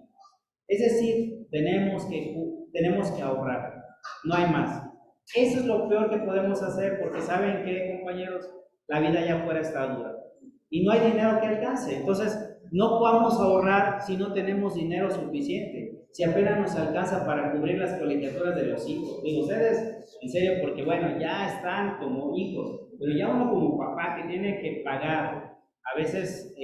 [SPEAKER 4] Es decir, tenemos que ahorrar, no hay más. Eso es lo peor que podemos hacer, porque ¿saben qué, compañeros? La vida allá afuera está dura y no hay dinero que alcance. Entonces, no podemos ahorrar si no tenemos dinero suficiente, si apenas nos alcanza para cubrir las colegiaturas de los hijos. Digo, ustedes, en serio, porque bueno, ya están como hijos, pero ya uno como papá que tiene que pagar a veces,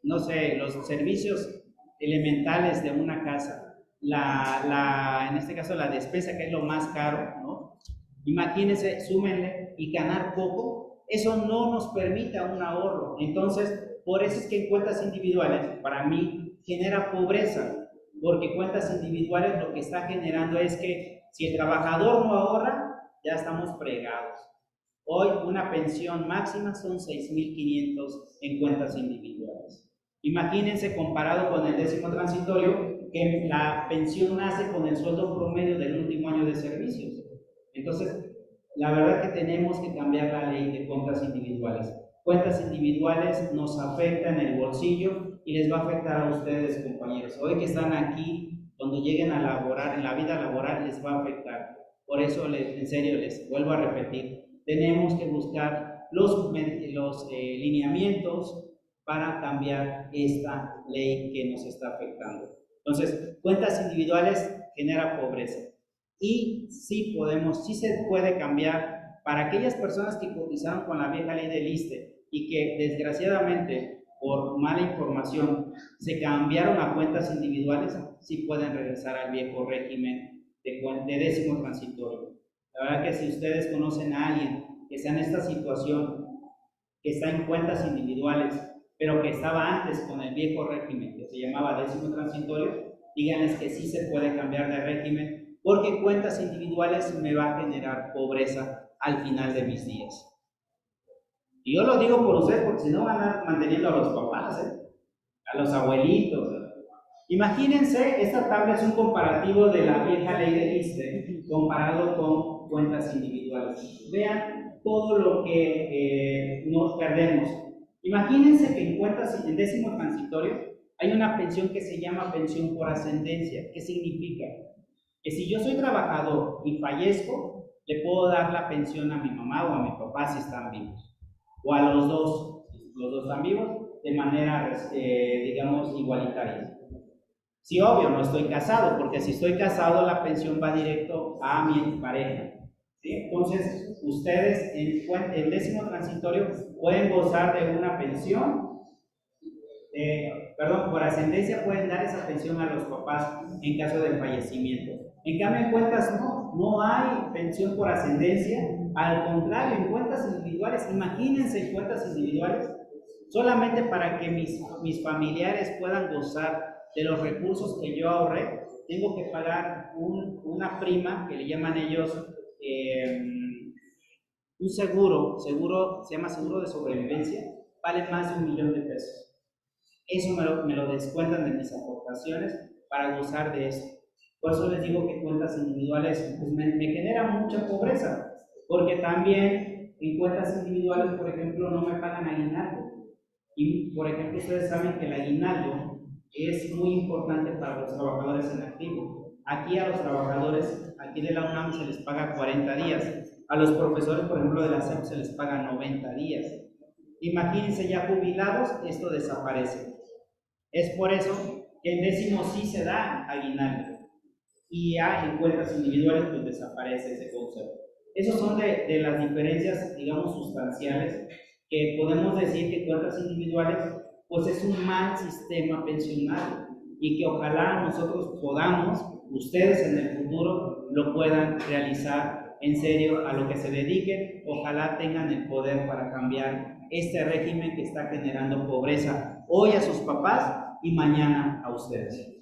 [SPEAKER 4] no sé, los servicios elementales de una casa, en este caso la despensa, que es lo más caro, ¿no? Imagínense, súmenle y ganar poco, eso no nos permite un ahorro. Entonces, por eso es que en cuentas individuales, para mí, genera pobreza, porque cuentas individuales lo que está generando es que si el trabajador no ahorra, ya estamos fregados. Hoy una pensión máxima son 6,500 en cuentas individuales. Imagínense comparado con el 10º transitorio, que la pensión nace con el sueldo promedio del último año de servicios. Entonces, la verdad que tenemos que cambiar la ley de cuentas individuales. Cuentas individuales nos afectan en el bolsillo y les va a afectar a ustedes, compañeros. Hoy que están aquí, cuando lleguen a laborar, en la vida laboral les va a afectar. Por eso, en serio, les vuelvo a repetir, tenemos que buscar los lineamientos para cambiar esta ley que nos está afectando. Entonces, cuentas individuales genera pobreza. Y sí se puede cambiar para aquellas personas que cotizaron con la vieja ley del ISSSTE y que desgraciadamente por mala información se cambiaron a cuentas individuales, sí pueden regresar al viejo régimen de 10º transitorio. La verdad que si ustedes conocen a alguien que está en esta situación, que está en cuentas individuales, pero que estaba antes con el viejo régimen que se llamaba 10º transitorio, díganles que sí se puede cambiar de régimen, porque cuentas individuales me va a generar pobreza al final de mis días. Y yo lo digo por ustedes, porque si no van a manteniendo a los papás, a los abuelitos. Imagínense, esta tabla es un comparativo de la vieja ley de ISSSTE comparado con cuentas individuales. Vean todo lo que nos perdemos. Imagínense que en 10º transitorio hay una pensión que se llama pensión por ascendencia. ¿Qué significa? Que si yo soy trabajador y fallezco, le puedo dar la pensión a mi mamá o a mi papá si están vivos, o a los dos están vivos, de manera, digamos, igualitaria. Sí, obvio, no estoy casado, porque si estoy casado, la pensión va directo a mi pareja. ¿Sí? Entonces, ustedes en el 10º transitorio pueden gozar de una pensión, por ascendencia pueden dar esa pensión a los papás en caso del fallecimiento. En cambio, en cuentas no hay pensión por ascendencia, al contrario, en cuentas individuales, imagínense en cuentas individuales, solamente para que mis familiares puedan gozar de los recursos que yo ahorré, tengo que pagar una prima que le llaman ellos un seguro, se llama seguro de sobrevivencia, vale más de $1,000,000 de pesos. Eso me lo descuentan de mis aportaciones para gozar de esto. Por eso les digo que cuentas individuales pues me generan mucha pobreza, porque también en cuentas individuales, por ejemplo, no me pagan aguinaldo. Y, por ejemplo, ustedes saben que el aguinaldo es muy importante para los trabajadores en activo. Aquí a los trabajadores, aquí de la UNAM se les paga 40 días. A los profesores, por ejemplo, de la SEP se les paga 90 días. Imagínense ya jubilados, esto desaparece. Es por eso que en 10º sí se da aguinaldo. Y ya en cuentas individuales pues desaparece ese concepto. Esas son de las diferencias, digamos, sustanciales que podemos decir que cuentas individuales pues es un mal sistema pensional y que ojalá nosotros podamos ustedes en el futuro lo puedan realizar en serio a lo que se dediquen. Ojalá tengan el poder para cambiar este régimen que está generando pobreza hoy a sus papás y mañana a ustedes.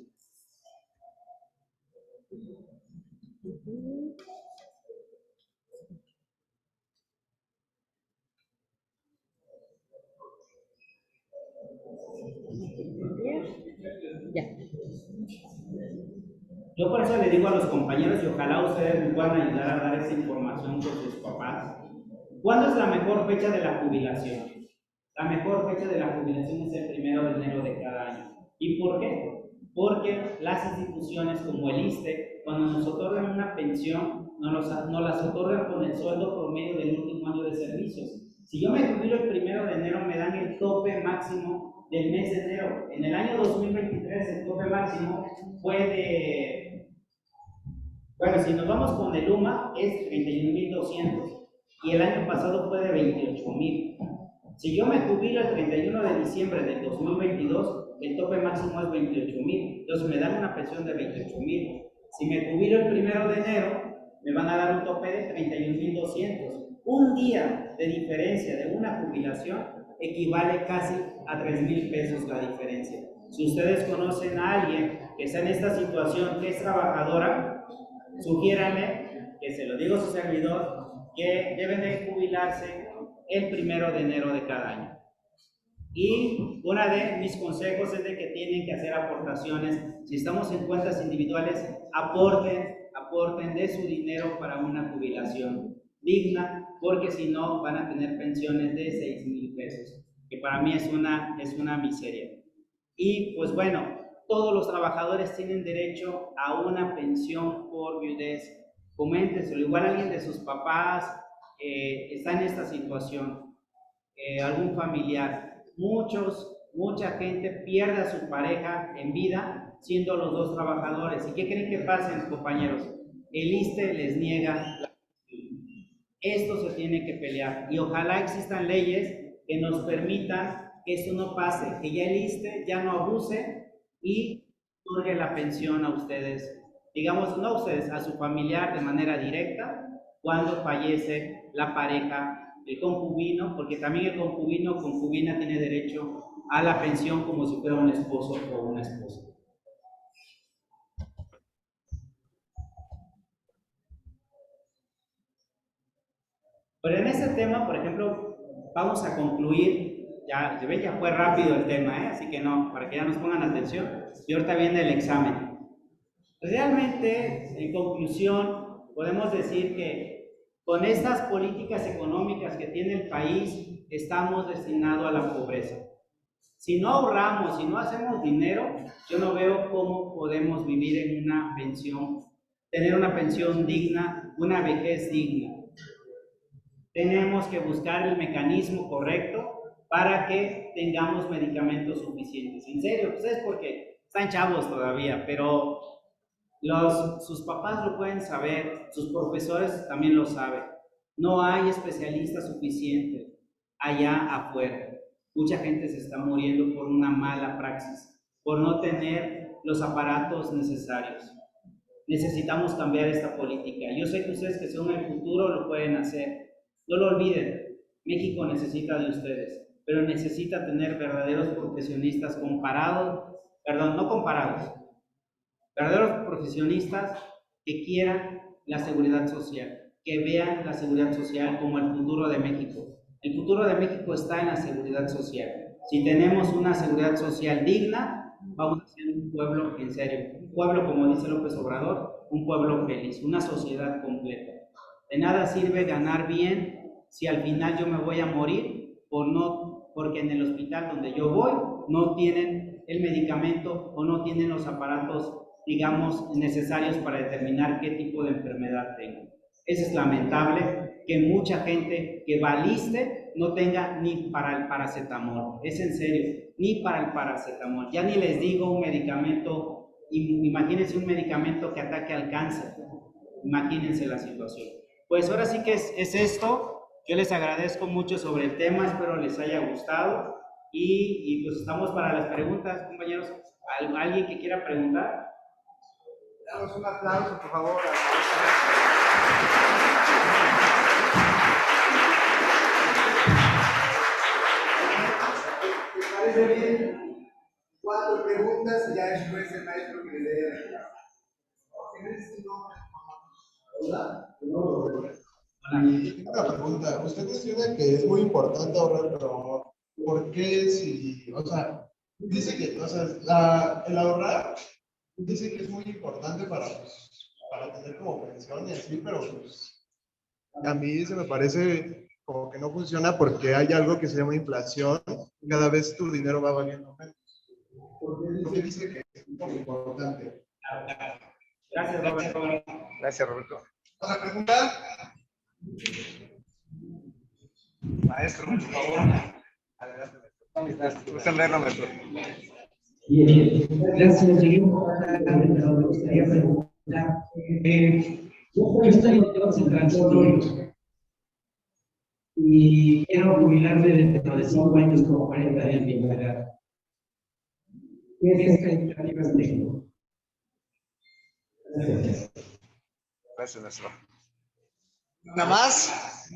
[SPEAKER 4] Yo por eso le digo a los compañeros y ojalá ustedes me puedan ayudar a dar esa información con sus papás. ¿Cuándo es la mejor fecha de la jubilación? La mejor fecha de la jubilación es el 1 de enero de cada año. ¿Y por qué? Porque las instituciones como el ISSSTE, cuando nos otorgan una pensión, nos las otorgan con el sueldo promedio del último año de servicios. Si yo me jubilo el 1 de enero, me dan el tope máximo del mes de enero. En el año 2023 el tope máximo fue de, bueno, si nos vamos con el UMA es 31.200 y el año pasado fue de 28.000. Si yo me jubilo el 31 de diciembre del 2022, el tope máximo es 28.000, entonces me dan una pensión de 28.000. Si me jubilo el 1 de enero, me van a dar un tope de 31.200. Un día de diferencia de una jubilación equivale casi a 3,000 pesos la diferencia. Si ustedes conocen a alguien que está en esta situación, que es trabajadora, sugiéranle, que se lo digo a su servidor, que deben de jubilarse el 1 de enero de cada año. Y uno de mis consejos es de que tienen que hacer aportaciones. Si estamos en cuentas individuales, aporten de su dinero para una jubilación digna, porque si no van a tener pensiones de 6,000 pesos, que para mí es una miseria. Y pues bueno, todos los trabajadores tienen derecho a una pensión por viudez. Coméntenselo, igual alguien de sus papás está en esta situación, algún familiar. Mucha gente pierde a su pareja en vida siendo los dos trabajadores. ¿Y qué creen que pasen, compañeros? El ISSSTE les niega la pensión. Esto se tiene que pelear y ojalá existan leyes que nos permitan que esto no pase, que ya el ISSSTE ya no abuse y otorgue la pensión a ustedes, digamos, no a ustedes, a su familiar de manera directa cuando fallece la pareja, el concubino, porque también el concubino o concubina tiene derecho a la pensión como si fuera un esposo o una esposa. Pero en ese tema, por ejemplo, vamos a concluir, ya fue rápido el tema, así que no, para que ya nos pongan atención, y ahorita viene el examen. Realmente, en conclusión, podemos decir que con estas políticas económicas que tiene el país, estamos destinados a la pobreza. Si no ahorramos, si no hacemos dinero, yo no veo cómo podemos vivir en una pensión, tener una pensión digna, una vejez digna. Tenemos que buscar el mecanismo correcto para que tengamos medicamentos suficientes. En serio, ustedes porque están chavos todavía, pero sus papás lo pueden saber, sus profesores también lo saben. No hay especialistas suficientes allá afuera. Mucha gente se está muriendo por una mala praxis, por no tener los aparatos necesarios. Necesitamos cambiar esta política. Yo sé que ustedes que son el futuro lo pueden hacer. No lo olviden, México necesita de ustedes, pero necesita tener verdaderos profesionistas verdaderos profesionistas que quieran la seguridad social, que vean la seguridad social como el futuro de México. El futuro de México está en la seguridad social. Si tenemos una seguridad social digna, vamos a ser un pueblo en serio, un pueblo, como dice López Obrador, un pueblo feliz, una sociedad completa. De nada sirve ganar bien si al final yo me voy a morir porque en el hospital donde yo voy no tienen el medicamento o no tienen los aparatos, digamos, necesarios para determinar qué tipo de enfermedad tengo. Eso es lamentable, que mucha gente que va al ISSSTE no tenga ni para el paracetamol. Es en serio, ni para el paracetamol. Ya ni les digo un medicamento, imagínense un medicamento que ataque al cáncer. Imagínense la situación. Pues ahora sí que es esto. Yo les agradezco mucho sobre el tema, espero les haya gustado y pues estamos para las preguntas, compañeros. ¿Alguien que quiera preguntar?
[SPEAKER 3] Damos un aplauso, por favor. ¿Te parece bien? 4 preguntas y ya después el maestro que le dé. ¿Hola?
[SPEAKER 5] Tengo una pregunta. Usted menciona que es muy importante ahorrar, pero ¿por qué si, o sea, dice que, o sea, el ahorrar dice que es muy importante para, pues, para tener como pensión y así, pero pues a mí se me parece como que no funciona porque hay algo que se llama inflación y cada vez tu dinero va valiendo menos. ¿Por qué dice que es muy importante?
[SPEAKER 4] Gracias, Roberto.
[SPEAKER 3] Gracias, Roberto.
[SPEAKER 5] Otra pregunta.
[SPEAKER 3] Maestro, por favor. Adelante. Gusten verlo, maestro.
[SPEAKER 6] Bien, gracias. Me gustaría preguntar, yo estoy en temas transitorios y quiero jubilarme dentro de 5 años como 40 de antigüedad. ¿Qué expectativas tengo? Gracias.
[SPEAKER 3] Gracias, maestro. ¿Nada más?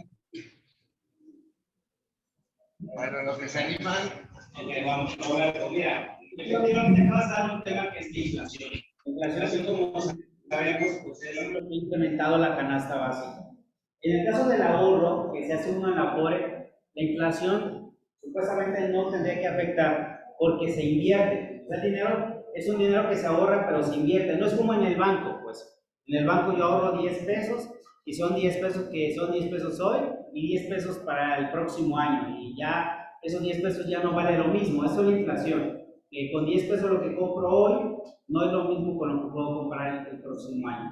[SPEAKER 3] Bueno, los que se animan.
[SPEAKER 4] Vamos, Roberto, mira, yo quiero que te vas a dar un tema que es la inflación. La inflación, como sabemos, pues es lo que ha incrementado la canasta básica. En el caso del ahorro, que se hace uno en la Afore, la inflación supuestamente no tendría que afectar porque se invierte. O sea, el dinero es un dinero que se ahorra, pero se invierte. No es como en el banco, pues. En el banco yo ahorro 10 pesos y son 10 pesos que son 10 pesos hoy y 10 pesos para el próximo año. Y ya esos 10 pesos ya no vale lo mismo. Eso es la inflación. Con 10 pesos lo que compro hoy no es lo mismo con lo que puedo comprar el próximo año.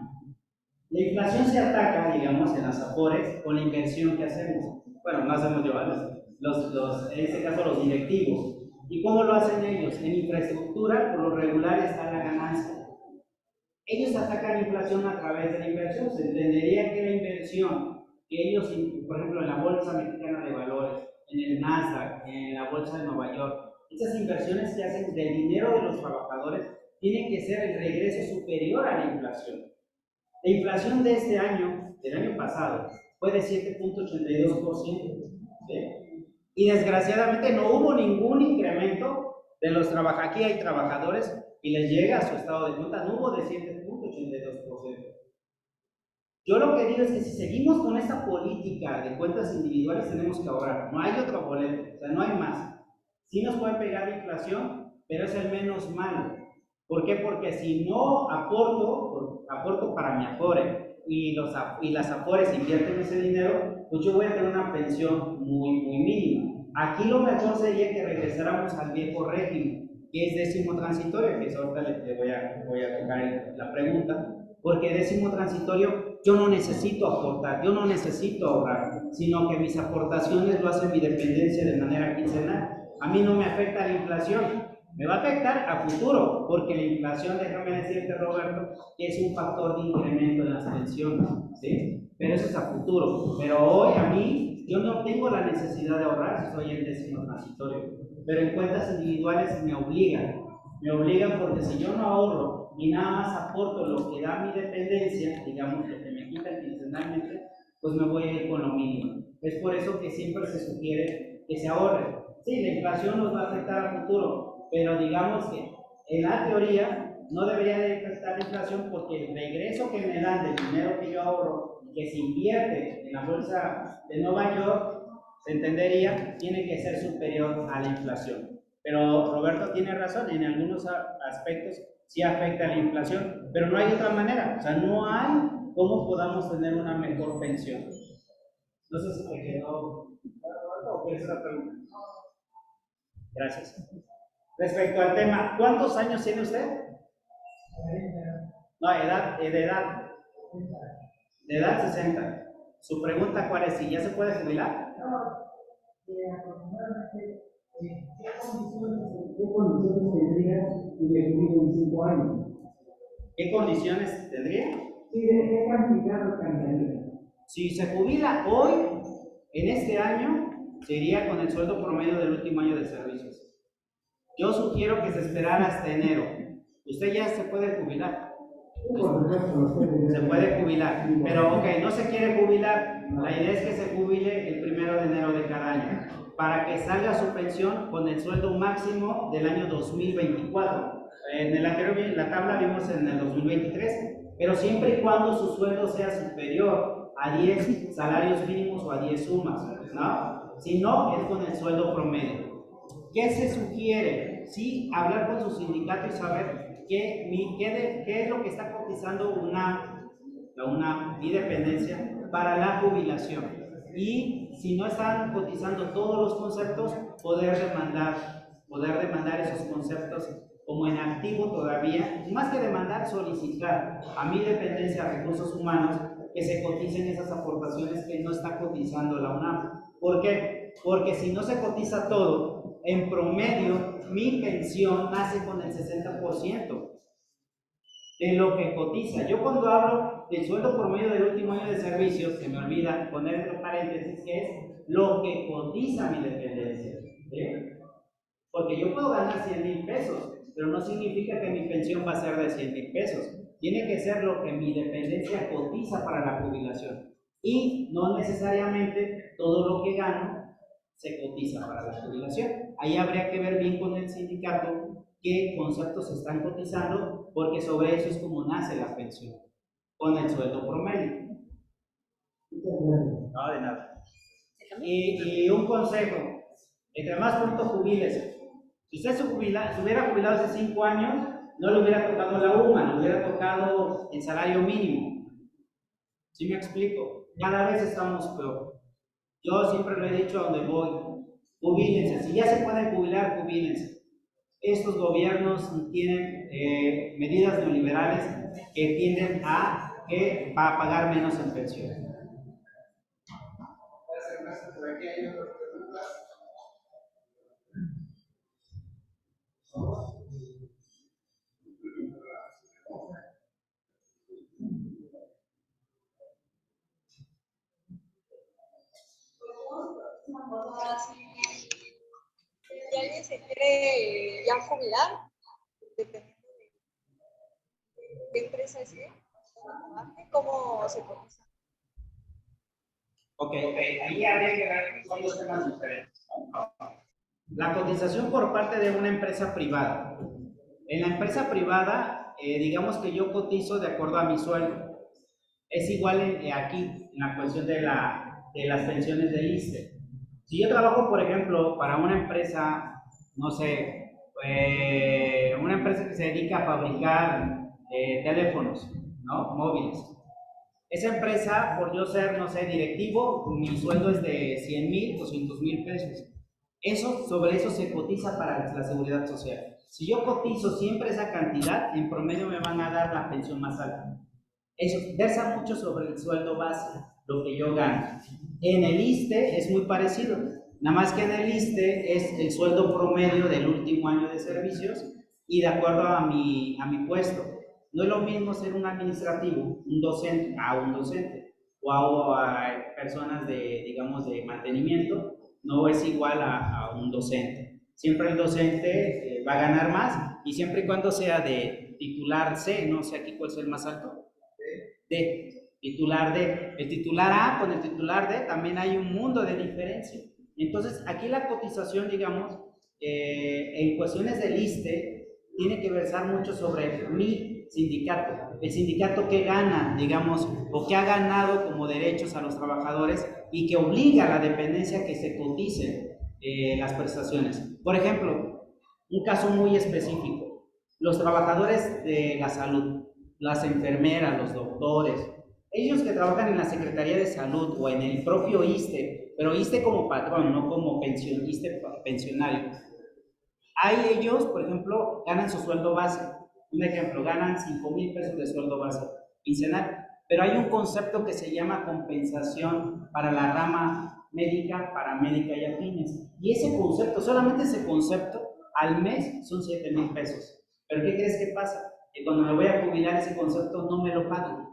[SPEAKER 4] La inflación se ataca, digamos, en las Afores con la inversión que hacemos. Bueno, no hacemos yo, en este caso los directivos. ¿Y cómo lo hacen ellos? En infraestructura, por lo regular, está la ganancia. Ellos atacan la inflación a través de la inversión. Se entendería que la inversión que ellos, por ejemplo, en la Bolsa Mexicana de Valores, en el Nasdaq, en la Bolsa de Nueva York, esas inversiones que hacen del dinero de los trabajadores tienen que ser el regreso superior a la inflación. La inflación de este año, del año pasado, fue de 7.82%. ¿Sí? Y desgraciadamente no hubo ningún incremento de los trabajadores. Aquí hay trabajadores y les llega a su estado de cuenta, no hubo de 7.82%. Yo lo que digo es que si seguimos con esta política de cuentas individuales tenemos que ahorrar. No hay otro boleto, o sea, no hay más. Sí nos puede pegar la inflación, pero es el menos malo. ¿Por qué? Porque si no aporto para mi Afore y las Afores invierten ese dinero, pues yo voy a tener una pensión muy mínima. Aquí lo mejor sería que regresáramos al viejo régimen, que es décimo transitorio, que es ahorita le voy a tocar la pregunta, porque décimo transitorio yo no necesito aportar, yo no necesito ahorrar, sino que mis aportaciones lo hacen mi dependencia de manera quincenal. A mí no me afecta la inflación. Me va a afectar a futuro, porque la inflación, déjame decirte, Roberto, que es un factor de incremento en las pensiones, ¿sí? Pero eso es a futuro. Pero hoy a mí, yo no tengo la necesidad de ahorrar si soy el décimo transitorio. Pero en cuentas individuales me obligan porque si yo no ahorro ni nada más aporto lo que da mi dependencia, digamos, lo que me quitan quincenalmente, pues me voy a ir con lo mínimo. Es por eso que siempre se sugiere que se ahorre. Sí, la inflación nos va a afectar a futuro, pero digamos que en la teoría no debería de afectar la inflación porque el regreso que me dan del dinero que yo ahorro y que se invierte en la bolsa de Nueva York, se entendería, tiene que ser superior a la inflación. Pero Roberto tiene razón, en algunos aspectos sí afecta la inflación, pero no hay otra manera, o sea, no hay cómo podamos tener una mejor pensión. No sé si te quedó o quieres otra pregunta. Gracias. Respecto al tema, ¿cuántos años tiene usted? No, de edad. De edad 60. Su pregunta, ¿cuál es? ¿Si ya se puede jubilar?
[SPEAKER 6] ¿Qué condiciones tendría si me jubilo en 5 años?
[SPEAKER 4] ¿Qué condiciones tendría?
[SPEAKER 6] Sí, ¿de qué cantidad alcanzaría?
[SPEAKER 4] Si se jubila hoy, en este año, se iría con el sueldo promedio del último año de servicios. Yo sugiero que se esperara hasta enero. Usted ya se puede jubilar. Se puede jubilar, pero ok, no se quiere jubilar. La idea es que se jubile el 1 de enero de cada año para que salga su pensión con el sueldo máximo del año 2024. En el anterior, la tabla vimos en el 2023, pero siempre y cuando su sueldo sea superior a 10 salarios mínimos o a 10 sumas, ¿no? Si no, es con el sueldo promedio. ¿Qué se sugiere? Sí, hablar con su sindicato y saber qué es lo que está cotizando una dependencia para la jubilación. Y si no están cotizando todos los conceptos, poder demandar esos conceptos como en activo todavía, y más que demandar, solicitar a mi dependencia de recursos humanos que se coticen esas aportaciones que no está cotizando la UNAM. ¿Por qué? Porque si no se cotiza todo, en promedio mi pensión nace con el 60% de lo que cotiza. Yo cuando hablo del sueldo promedio del último año de servicios, se me olvida poner entre paréntesis que es lo que cotiza mi dependencia, ¿sí? Porque yo puedo ganar 100,000 pesos, pero no significa que mi pensión va a ser de 100,000 pesos. Tiene que ser lo que mi dependencia cotiza para la jubilación. Y no necesariamente todo lo que gano se cotiza para la jubilación. Ahí habría que ver bien con el sindicato qué conceptos se están cotizando, porque sobre eso es como nace la pensión, con el sueldo promedio. No, de nada. Y un consejo, entre más pronto jubílese. Si usted se hubiera jubilado hace 5 años, no le hubiera tocado la UMA, le hubiera tocado el salario mínimo. ¿Sí me explico? Cada vez estamos peor. Yo siempre lo he dicho a donde voy, jubílense. Si ya se pueden jubilar, jubílense. Estos gobiernos tienen medidas neoliberales que tienden a pagar menos en pensión.
[SPEAKER 5] Por aquí hay otras preguntas.
[SPEAKER 7] Si alguien se quiere ya jubilar, dependiendo de qué empresa es, ¿cómo se cotiza?
[SPEAKER 4] Ok, ahí habría que ver son dos temas diferentes. La cotización por parte de una empresa privada. En la empresa privada, digamos que yo cotizo de acuerdo a mi sueldo. Es igual aquí, en la cuestión de las pensiones del ISSSTE. Si yo trabajo, por ejemplo, para una empresa, no sé, una empresa que se dedica a fabricar teléfonos, ¿no? Móviles. Esa empresa, por yo ser, no sé, directivo, mi sueldo es de 100,000, 200,000 pesos. Sobre eso se cotiza para la seguridad social. Si yo cotizo siempre esa cantidad, en promedio me van a dar la pensión más alta. Eso versa mucho sobre el sueldo base, lo que yo gano. En el ISSSTE es muy parecido, nada más que en el ISSSTE es el sueldo promedio del último año de servicios y de acuerdo a mi puesto. No es lo mismo ser un administrativo, un docente, o a personas digamos, de mantenimiento, no es igual a un docente. Siempre el docente va a ganar más y siempre y cuando sea de titular C, no sé aquí cuál es el más alto, D, titular D. El titular A con el titular D también hay un mundo de diferencia. Entonces, aquí la cotización, digamos, en cuestiones del ISSSTE, tiene que versar mucho sobre mi sindicato. El sindicato que gana, digamos, o que ha ganado como derechos a los trabajadores y que obliga a la dependencia que se coticen las prestaciones. Por ejemplo, un caso muy específico, los trabajadores de la salud, las enfermeras, los doctores, ellos que trabajan en la Secretaría de Salud o en el propio ISSSTE, pero ISSSTE como patrón, no como ISSSTE pensionario. Ahí ellos, por ejemplo, ganan su sueldo base. Un ejemplo, ganan 5,000 pesos de sueldo base quincenal. Pero hay un concepto que se llama compensación para la rama médica, paramédica y afines. Y ese concepto, solamente ese concepto, al mes son 7,000 pesos. ¿Pero qué crees que pasa? Que cuando me voy a jubilar ese concepto no me lo pagan.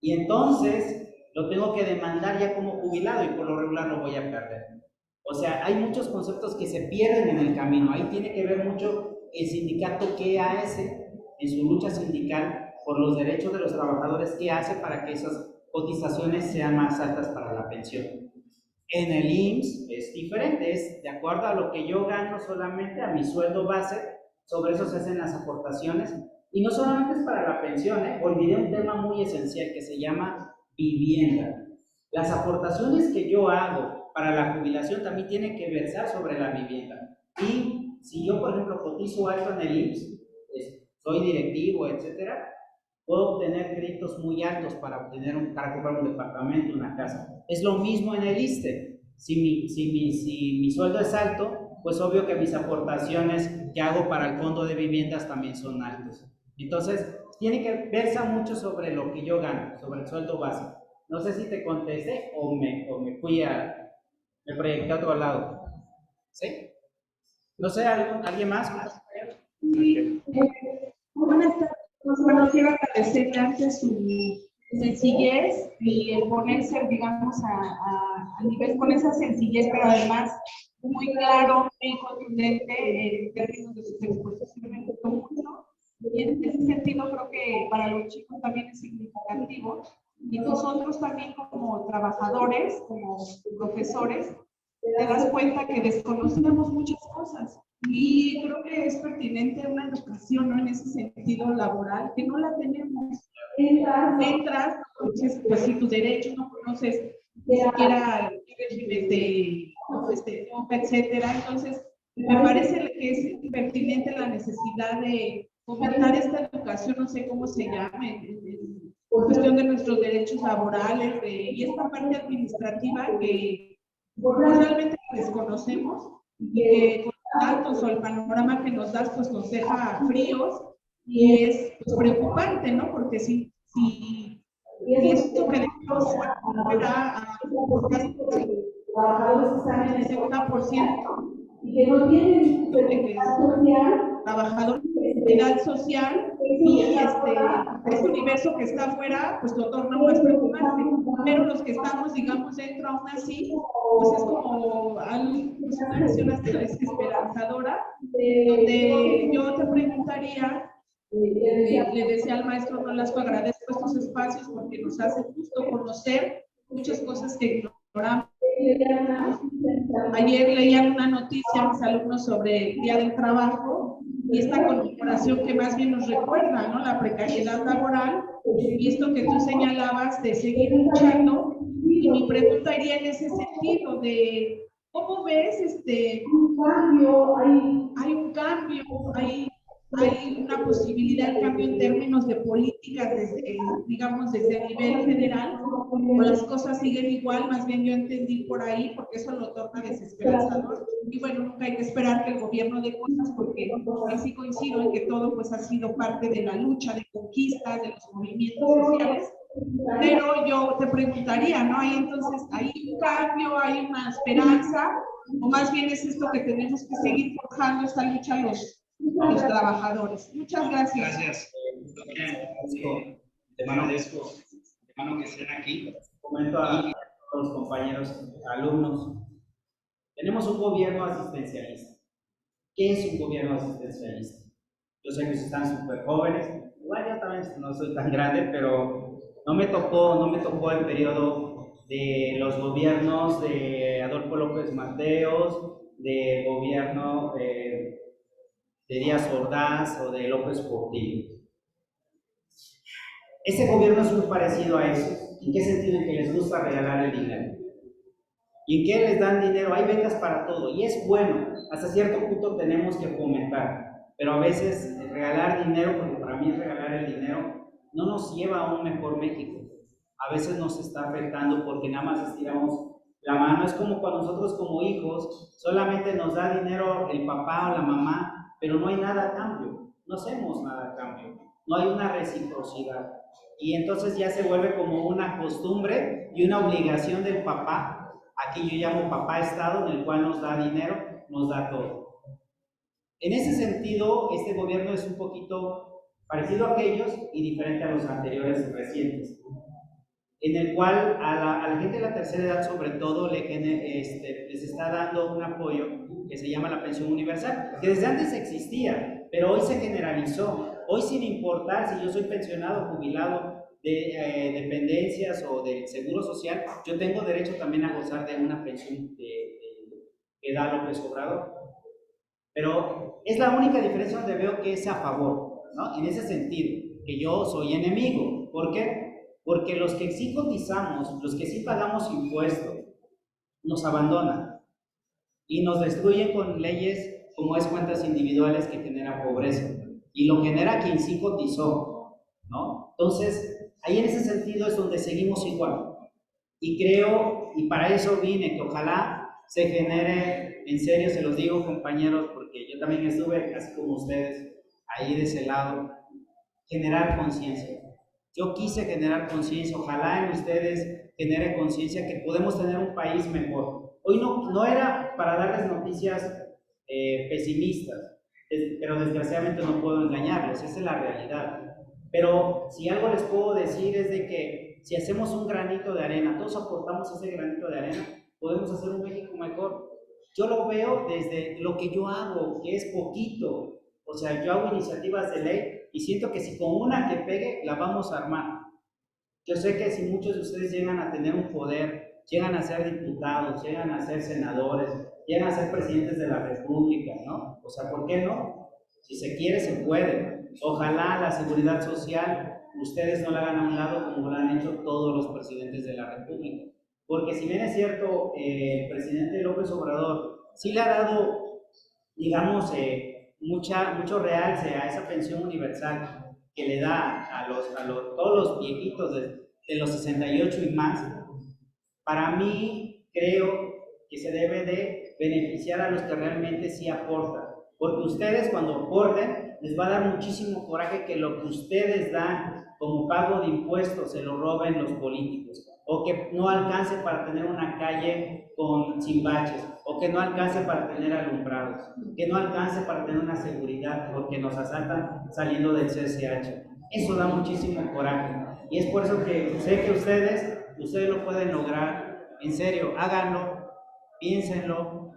[SPEAKER 4] Y entonces lo tengo que demandar ya como jubilado y por lo regular lo voy a perder. O sea, hay muchos conceptos que se pierden en el camino. Ahí tiene que ver mucho el sindicato que hace en su lucha sindical por los derechos de los trabajadores, ¿qué hace para que esas cotizaciones sean más altas para la pensión? En el IMSS es diferente, es de acuerdo a lo que yo gano solamente, a mi sueldo base, sobre eso se hacen las aportaciones, y no solamente es para la pensión, olvidé un tema muy esencial que se llama vivienda. Las aportaciones que yo hago para la jubilación también tienen que versar sobre la vivienda. Y si yo, por ejemplo, cotizo alto en el IMSS, soy directivo, etcétera, puedo obtener créditos muy altos para comprar un departamento, una casa. Es lo mismo en el ISSSTE. Si mi sueldo es alto, pues obvio que mis aportaciones que hago para el fondo de viviendas también son altos. Entonces, tiene que versar mucho sobre lo que yo gano, sobre el sueldo base. No sé si te contesté o me proyecté a otro lado. ¿Sí? No sé, ¿alguien más?
[SPEAKER 8] Sí, buenas tardes. Bueno, quiero agradecerle antes su sencillez y el ponerse, digamos, a nivel con esa sencillez, pero además muy claro, muy contundente en términos de sus exposiciones. Me gustó mucho. Y en ese sentido creo que para los chicos también es significativo. Y nosotros también como trabajadores, como profesores, te das cuenta que desconocemos muchas cosas. Y creo que es pertinente una educación, ¿no? En ese sentido laboral, que no la tenemos. Entras, entonces, pues si tu derecho no conoces ni siquiera el régimen de etcétera. Entonces, me parece que es pertinente la necesidad de fomentar esta educación, no sé cómo se llame, en cuestión de nuestros derechos laborales y esta parte administrativa que realmente desconocemos y que con datos o el panorama que nos das pues nos deja fríos y es pues, preocupante, ¿no? Porque si esto que dejamos fuera a casi trabajadores que están en el 70% y que no tienen seguridad social, trabajadores de seguridad social y este universo que está afuera pues lo torna más preocupante, pero los que estamos digamos dentro aún así pues es como pues una visión hasta esperanzadora donde yo te preguntaría le decía al maestro Nolasco, agradezco estos espacios porque nos hace justo conocer muchas cosas que ignoramos. Ayer leían una noticia a mis alumnos sobre el Día del Trabajo y esta conmemoración que más bien nos recuerda, ¿no? La precariedad laboral y esto que tú señalabas de seguir luchando. Y mi pregunta iría en ese sentido de ¿cómo ves un cambio? Hay un cambio, hay una posibilidad de cambio en términos de políticas, digamos, desde el nivel federal, o las cosas siguen igual, más bien yo entendí por ahí, porque eso lo torna desesperanzador. Y bueno, nunca hay que esperar que el gobierno dé cosas, porque sí coincido en que todo pues ha sido parte de la lucha, de conquistas, de los movimientos sociales. Pero yo te preguntaría, ¿no? Ahí entonces, ¿hay un cambio, hay una esperanza? O más bien es esto que tenemos que seguir forjando esta lucha los trabajadores. Muchas gracias.
[SPEAKER 4] Gracias. De mano que estén aquí. Comento a los compañeros, alumnos. Tenemos un gobierno asistencialista. ¿Qué es un gobierno asistencialista? Yo sé que están súper jóvenes. Igual yo también no soy tan grande, pero no me tocó el periodo de los gobiernos de Adolfo López Mateos, del gobierno de Díaz Ordaz o de López Portillo. Ese gobierno es muy parecido a eso. ¿En qué sentido? En que les gusta regalar el dinero. ¿Y en qué les dan dinero? Hay becas para todo y es bueno. Hasta cierto punto tenemos que fomentar, pero a veces regalar dinero, porque para mí es regalar el dinero, no nos lleva a un mejor México. A veces nos está afectando porque nada más estiramos la mano. Es como cuando nosotros como hijos solamente nos da dinero el papá o la mamá, pero no hay nada a cambio, no hacemos nada a cambio, no hay una reciprocidad. Y entonces ya se vuelve como una costumbre y una obligación del papá, aquí yo llamo papá Estado, en el cual nos da dinero, nos da todo. En ese sentido, este gobierno es un poquito parecido a aquellos y diferente a los anteriores recientes, en el cual a la gente de la tercera edad sobre todo les está dando un apoyo que se llama la pensión universal, que desde antes existía, pero hoy se generalizó. Hoy, sin importar si yo soy pensionado, jubilado, de dependencias o del seguro social, yo tengo derecho también a gozar de una pensión que da López Obrador. Pero es la única diferencia donde veo que es a favor, ¿no? En ese sentido, que yo soy enemigo. ¿Por qué? Porque los que sí cotizamos, los que sí pagamos impuestos, nos abandonan y nos destruyen con leyes como es cuentas individuales que generan pobreza. Y lo genera quien sí cotizó, ¿no? Entonces, ahí en ese sentido es donde seguimos igual. Y creo, y para eso vine, que ojalá se genere, en serio se los digo compañeros, porque yo también estuve, casi como ustedes, ahí de ese lado, generar conciencia. Yo quise generar conciencia, ojalá en ustedes genere conciencia que podemos tener un país mejor. Hoy no era para darles noticias pesimistas, pero desgraciadamente no puedo engañarlos, esa es la realidad. Pero si algo les puedo decir es de que si hacemos un granito de arena, todos aportamos ese granito de arena, podemos hacer un México mejor. Yo lo veo desde lo que yo hago, que es poquito. O sea, yo hago iniciativas de ley y siento que si con una que pegue, la vamos a armar. Yo sé que si muchos de ustedes llegan a tener un poder, llegan a ser diputados, llegan a ser senadores, llegan a ser presidentes de la República, ¿no? O sea, ¿por qué no? Si se quiere, se puede. Ojalá la seguridad social ustedes no la hagan a un lado como lo han hecho todos los presidentes de la República. Porque si bien es cierto, el presidente López Obrador sí le ha dado, digamos, mucho realce a esa pensión universal que le da a todos los viejitos de los 68 y más, para mí creo que se debe de beneficiar a los que realmente sí aportan, porque ustedes cuando aporten les va a dar muchísimo coraje que lo que ustedes dan como pago de impuestos se lo roben los políticos, o que no alcance para tener una calle sin baches, o que no alcance para tener alumbrados, que no alcance para tener una seguridad, porque nos asaltan saliendo del CCH. Eso da muchísimo coraje, y es por eso que sé que ustedes lo pueden lograr. En serio, háganlo, piénsenlo,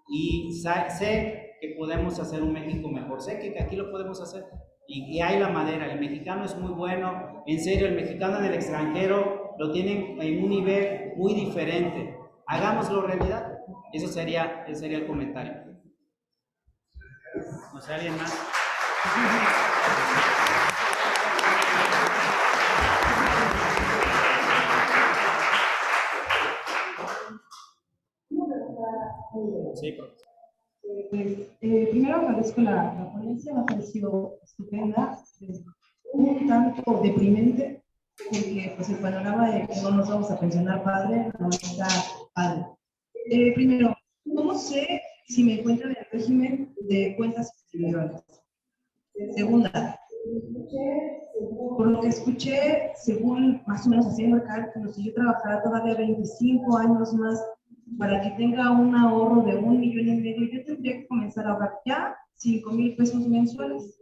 [SPEAKER 4] y sé que podemos hacer un México mejor, sé que aquí lo podemos hacer, y hay la madera, el mexicano es muy bueno, en serio, el mexicano en el extranjero lo tienen en un nivel muy diferente, hagámoslo realidad. Ese sería el comentario. ¿No sé, alguien más? Sí,
[SPEAKER 8] Primero agradezco la ponencia, me ha parecido estupenda, un tanto deprimente, porque pues, el panorama de que no nos vamos a pensionar padre no está padre. Primero, ¿cómo sé si me encuentro en el régimen de cuentas individuales? Segunda, por lo que escuché, según más o menos haciendo cálculos, si yo trabajara todavía 25 años más para que tenga un ahorro de 1,5 millones, yo tendría que comenzar a ahorrar ya 5,000 pesos mensuales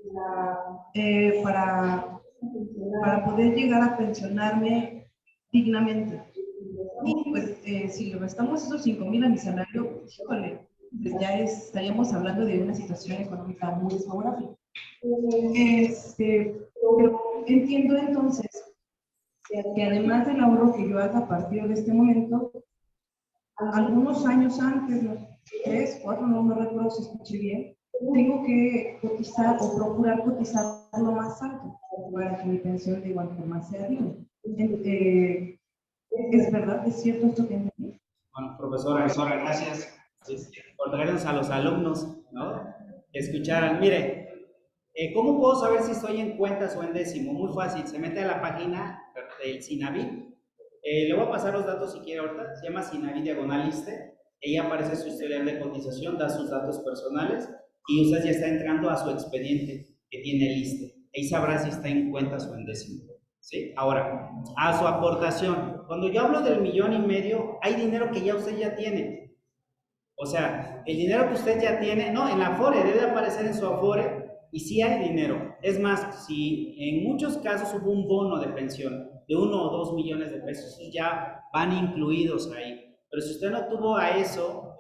[SPEAKER 8] para poder llegar a pensionarme dignamente. Y pues si le restamos esos 5,000 a mi salario, híjole, pues ya estaríamos hablando de una situación económica muy desfavorable. Pero entiendo entonces que además del ahorro que yo haga a partir de este momento, algunos años antes, 3, 4, no recuerdo si escuché bien, tengo que cotizar o procurar cotizar lo más alto para que mi pensión de igual forma sea digna. ¿Es verdad? ¿Es cierto esto que entendí?
[SPEAKER 2] Bueno, profesora, gracias por traernos a los alumnos, ¿no? Escucharan. Mire, ¿cómo puedo saber si estoy en cuentas o en décimo? Muy fácil, se mete a la página del Sinavit. Le voy a pasar los datos si quiere ahorita, se llama Sinavit /ISSSTE, ahí aparece su historial de cotización, da sus datos personales y usted ya está entrando a su expediente que tiene el ISSSTE, ahí sabrá si está en cuentas o en décimo, ¿sí? Ahora, a su aportación, cuando yo hablo del 1,5 millones, hay dinero que ya usted ya tiene, o sea, el dinero que usted ya tiene, no, en la Afore, debe aparecer en su Afore, y sí hay dinero. Es más, si en muchos casos hubo un bono de pensión de 1 o 2 millones de pesos, esos ya van incluidos ahí. Pero si usted no tuvo a eso,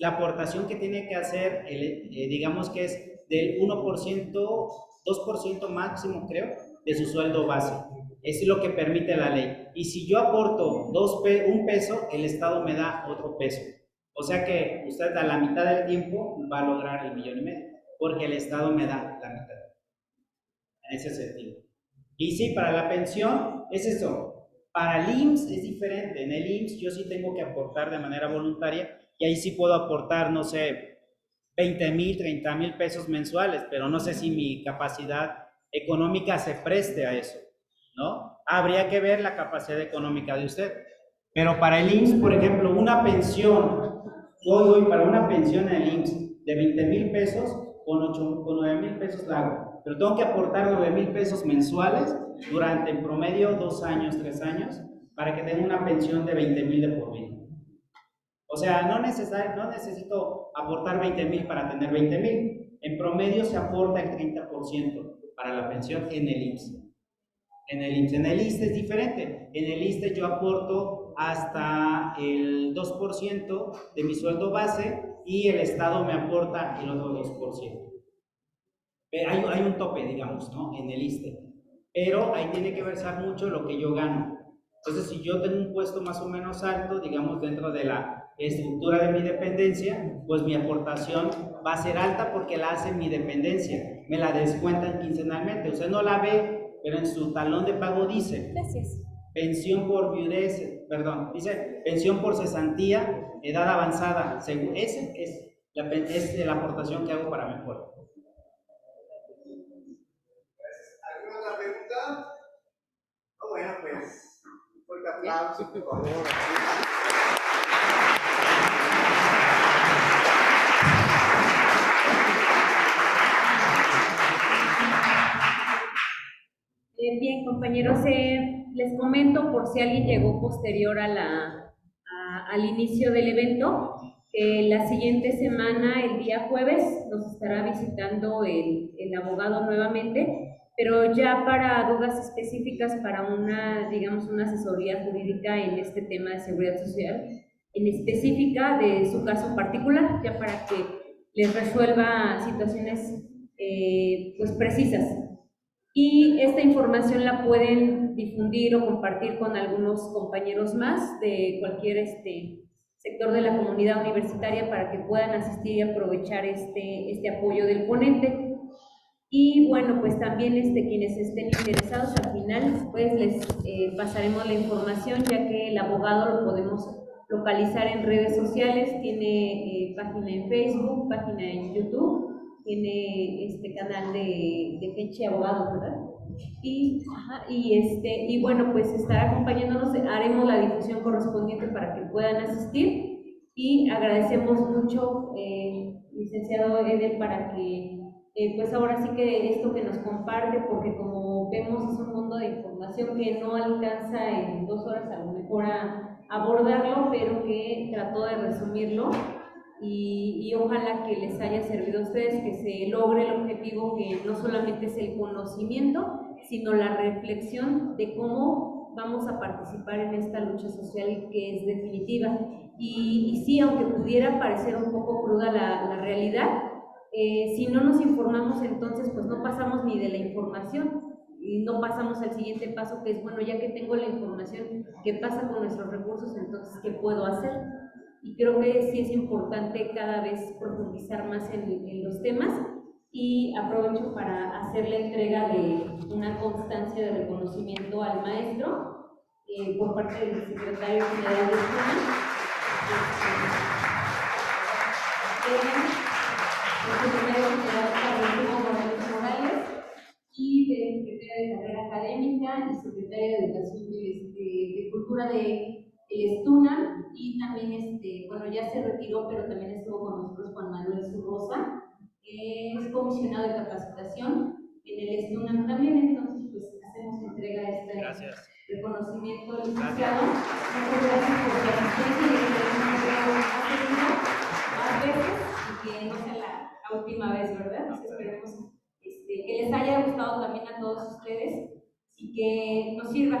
[SPEAKER 2] la aportación que tiene que hacer, digamos que es del 1%
[SPEAKER 4] 2% máximo, creo, de su sueldo base. Eso es lo que permite la ley. Y si yo aporto un peso, el Estado me da otro peso. O sea que usted a la mitad del tiempo va a lograr el 1,5 millones, porque el Estado me da la mitad. En ese sentido. Y sí, para la pensión es eso. Para el IMSS es diferente. En el IMSS yo sí tengo que aportar de manera voluntaria y ahí sí puedo aportar, no sé, 20,000, 30,000 pesos mensuales, pero no sé si mi capacidad económica se preste a eso, ¿no? Habría que ver la capacidad económica de usted. Pero para el IMSS, por ejemplo, una pensión, yo doy para una pensión en el IMSS de 20,000 pesos, con 9,000 pesos la hago. Pero tengo que aportar 9,000 pesos mensuales durante en promedio 2 años, 3 años, para que tenga una pensión de 20,000 de por vida. O sea, no necesito aportar 20,000 para tener 20,000. En promedio se aporta el 30% para la pensión en el IMSS. En el ISSSTE es diferente. En el ISSSTE yo aporto hasta el 2% de mi sueldo base y el Estado me aporta el otro 2%. Hay un tope, digamos, ¿no? En el ISSSTE. Pero ahí tiene que versar mucho lo que yo gano. Entonces, si yo tengo un puesto más o menos alto, digamos, dentro de la estructura de mi dependencia, pues mi aportación va a ser alta porque la hace mi dependencia. Me la descuentan quincenalmente. Usted no la ve, pero en su talón de pago dice pensión por viudez, perdón, dice pensión por cesantía, edad avanzada. Esa es la aportación que hago para mi pueblo.
[SPEAKER 3] ¿Alguna otra pregunta? Oh, bueno, pues, un fuerte aplauso, por favor.
[SPEAKER 1] Bien, compañeros, les comento por si alguien llegó posterior al inicio del evento, que la siguiente semana, el día jueves, nos estará visitando el abogado nuevamente, pero ya para dudas específicas para una asesoría jurídica en este tema de seguridad social, en específica de su caso particular, ya para que les resuelva situaciones pues precisas. Y esta información la pueden difundir o compartir con algunos compañeros más de cualquier sector de la comunidad universitaria para que puedan asistir y aprovechar este apoyo del ponente. Y bueno, pues también quienes estén interesados al final, pues les pasaremos la información, ya que el abogado lo podemos localizar en redes sociales, tiene página en Facebook, página en YouTube, tiene canal de Feche Abogado, ¿verdad? Y bueno, pues estará acompañándonos, haremos la difusión correspondiente para que puedan asistir y agradecemos mucho, licenciado Eder, para que pues ahora sí que esto que nos comparte, porque como vemos es un mundo de información que no alcanza en 2 horas a lo mejor a abordarlo, pero que trató de resumirlo. Y ojalá que les haya servido a ustedes, que se logre el objetivo, que no solamente es el conocimiento, sino la reflexión de cómo vamos a participar en esta lucha social que es definitiva. Y sí, aunque pudiera parecer un poco cruda la realidad, si no nos informamos, entonces pues no pasamos ni de la información y no pasamos al siguiente paso, que es, bueno, ya que tengo la información, ¿qué pasa con nuestros recursos? Entonces, ¿qué puedo hacer? Y creo que sí es importante cada vez profundizar más en los temas, y aprovecho para hacer la entrega de una constancia de reconocimiento al maestro por parte del secretario general de SUNA, el secretario general Carlos Morales, y del secretario de Carrera Académica y secretario de Educación de Cultura de STUNA, y también, bueno, ya se retiró, pero también estuvo con nosotros Juan Manuel Zurrosa, es comisionado de capacitación en el STUNAM también. Entonces pues hacemos entrega de este reconocimiento, licenciado. Muchas gracias por su asistencia y esperemos más veces y que no sea la última vez, ¿verdad? Esperemos que les haya gustado también a todos ustedes y que nos sirva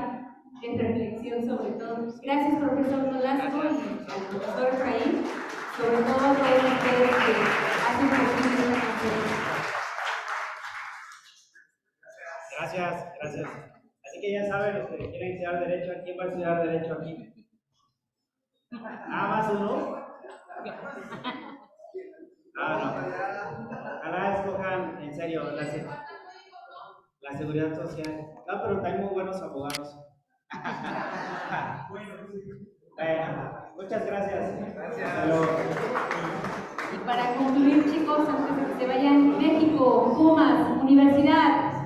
[SPEAKER 1] de reflexión sobre todo. Gracias, profesor Nolasco, y al profesor Efraín, sobre todo a todos ustedes que hacen posible esta conferencia.
[SPEAKER 2] estudiar Derecho? ¿Quién va a estudiar Derecho aquí? ¿Nada más uno? No. Ojalá escojan, en serio, la seguridad social. No, pero hay muy buenos abogados. Bueno, muchas gracias. Hasta luego.
[SPEAKER 1] Y para concluir, chicos, antes de que se vayan, México, Pumas, Universidad.